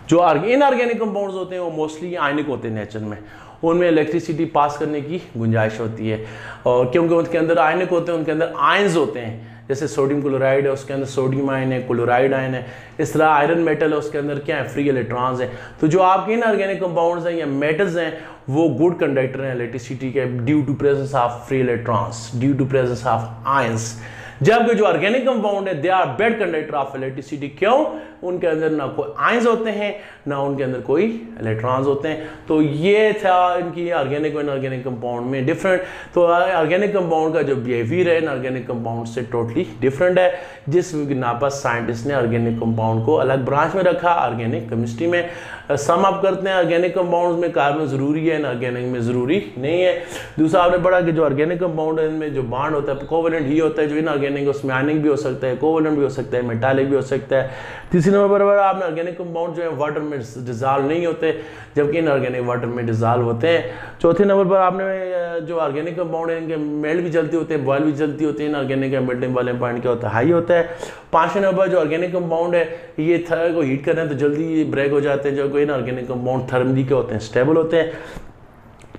S1: जो इनऑर्गेनिक कंपाउंड्स होते हैं वो मोस्टली आयनिक होते हैं नेचर में, उनमें इलेक्ट्रिसिटी पास करने की गुंजाइश होती है, और क्योंकि उनके अंदर आयनिक होते हैं, उनके अंदर आयंस होते हैं। जैसे सोडियम क्लोराइड है, उसके अंदर सोडियम आयन है, क्लोराइड आयन है। इस तरह आयरन मेटल है, उसके अंदर क्या है, फ्री इलेक्ट्रॉन्स हैं। तो जो आपके इनऑर्गेनिक कंपाउंड्स हैं या मेटल्स हैं वो गुड कंडक्टर हैं इलेक्ट्रिसिटी के, due to presence of free electrons, due to presence of ions. जबकि जो ऑर्गेनिक कंपाउंड है they are bad conductor of electricity. क्यों, उनके अंदर ना कोई आयंस होते हैं, ना उनके अंदर कोई इलेक्ट्रॉन्स होते हैं। तो ये था इनकी ऑर्गेनिक और इनऑर्गेनिक कंपाउंड में डिफरेंट। तो ऑर्गेनिक कंपाउंड का जो बिहेवियर है इनऑर्गेनिक कंपाउंड से टोटली डिफरेंट है, जिस बिना पर साइंटिस्ट ने ऑर्गेनिक कंपाउंड को अलग ब्रांच में रखा, ऑर्गेनिक केमिस्ट्री में। सम अप करते हैं, ऑर्गेनिक कंपाउंड्स में कार्बन जरूरी है, इनऑर्गेनिक में जरूरी नहीं है। दूसरा आपने पढ़ा कि जो ऑर्गेनिक कंपाउंड है इनमें जो बॉन्ड होता है कोवेलेंट ही होता है, जो इनऑर्गेनिक उसमें आयनिक भी हो सकता है, कोवेलेंट भी हो सकता है, मेटालिक भी हो सकता है। तीसरे नंबर पर आपने ऑर्गेनिक कंपाउंड जो है वाटर में डिजॉल्व नहीं होते, जबकि इनऑर्गेनिक वाटर में डिजॉल्व होते हैं। चौथे नंबर पर आपने जो ऑर्गेनिक कंपाउंड है इनके मेल्ट भी जल्दी होते हैं, बॉयल भी जल्दी होते हैं। इनऑर्गेनिक का मेल्टिंग वाले पॉइंट क्या होता है, हाई होता है। पांचवें नंबर जो ऑर्गेनिक कंपाउंड है ये थर्ड को हीट कर रहे हैं तो जल्दी ब्रेक हो जाते हैं, जो कोई इनऑर्गेनिक कंपाउंड थर्मली के होते हैं, स्टेबल होते हैं।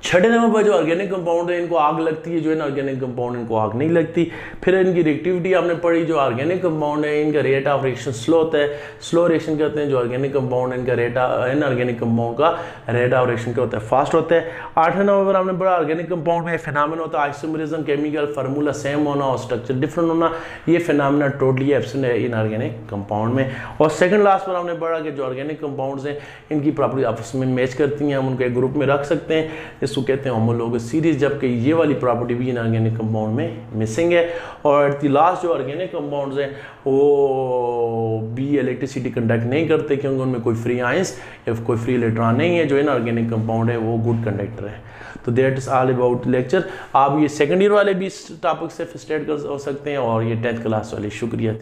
S1: छठे नंबर पर जो ऑर्गेनिक कंपाउंड है इनको आग लगती है, जो इनऑर्गेनिक कंपाउंड इनको आग नहीं लगती। फिर इनकी रिएक्टिविटी आपने पढ़ी, जो ऑर्गेनिक कंपाउंड है इनका रेट ऑफ रिएक्शन स्लो होता है, स्लो रिएक्शन करते हैं। जो ऑर्गेनिक कंपाउंड है इनका इनऑर्गेनिक कंपाउंड का रेट ऑफ रिएक्शन क्या होता है, फास्ट होता है। आठवें नंबर पर आपने पढ़ा ऑर्गेनिक कंपाउंड में फिनोमेना होता है आइसोमरिज्म, केमिकल फार्मूला सेम होना और स्ट्रक्चर डिफरेंट होना। ये फिनोमेना टोटली एब्सेंट है इनऑर्गेनिक कंपाउंड में। और सेकंड लास्ट पर आपने पढ़ा कि जो ऑर्गेनिक कंपाउंड्स हैं इनकी प्रॉपर्टी आपस में मैच करती हैं, हम उनको एक ग्रुप में रख सकते हैं। इसको कहते हैं होमोलोगस सीरीज, जबकि ये वाली प्रॉपर्टी भी इनऑर्गेनिक कंपाउंड में मिसिंग है। और एट द लास्ट जो ऑर्गेनिक कंपाउंड्स हैं वो भी इलेक्ट्रिसिटी कंडक्ट नहीं करते, क्योंकि उनमें कोई फ्री आयंस या कोई फ्री इलेक्ट्रॉन नहीं है। जो इनऑर्गेनिक कंपाउंड है वो गुड कंडक्टर है। तो that is all about lecture. आप ये सेकंड ईयर वाले भी इस टॉपिक से फ्रस्ट्रेट कर सकते हैं और ये 10th क्लास वाले। शुक्रिया।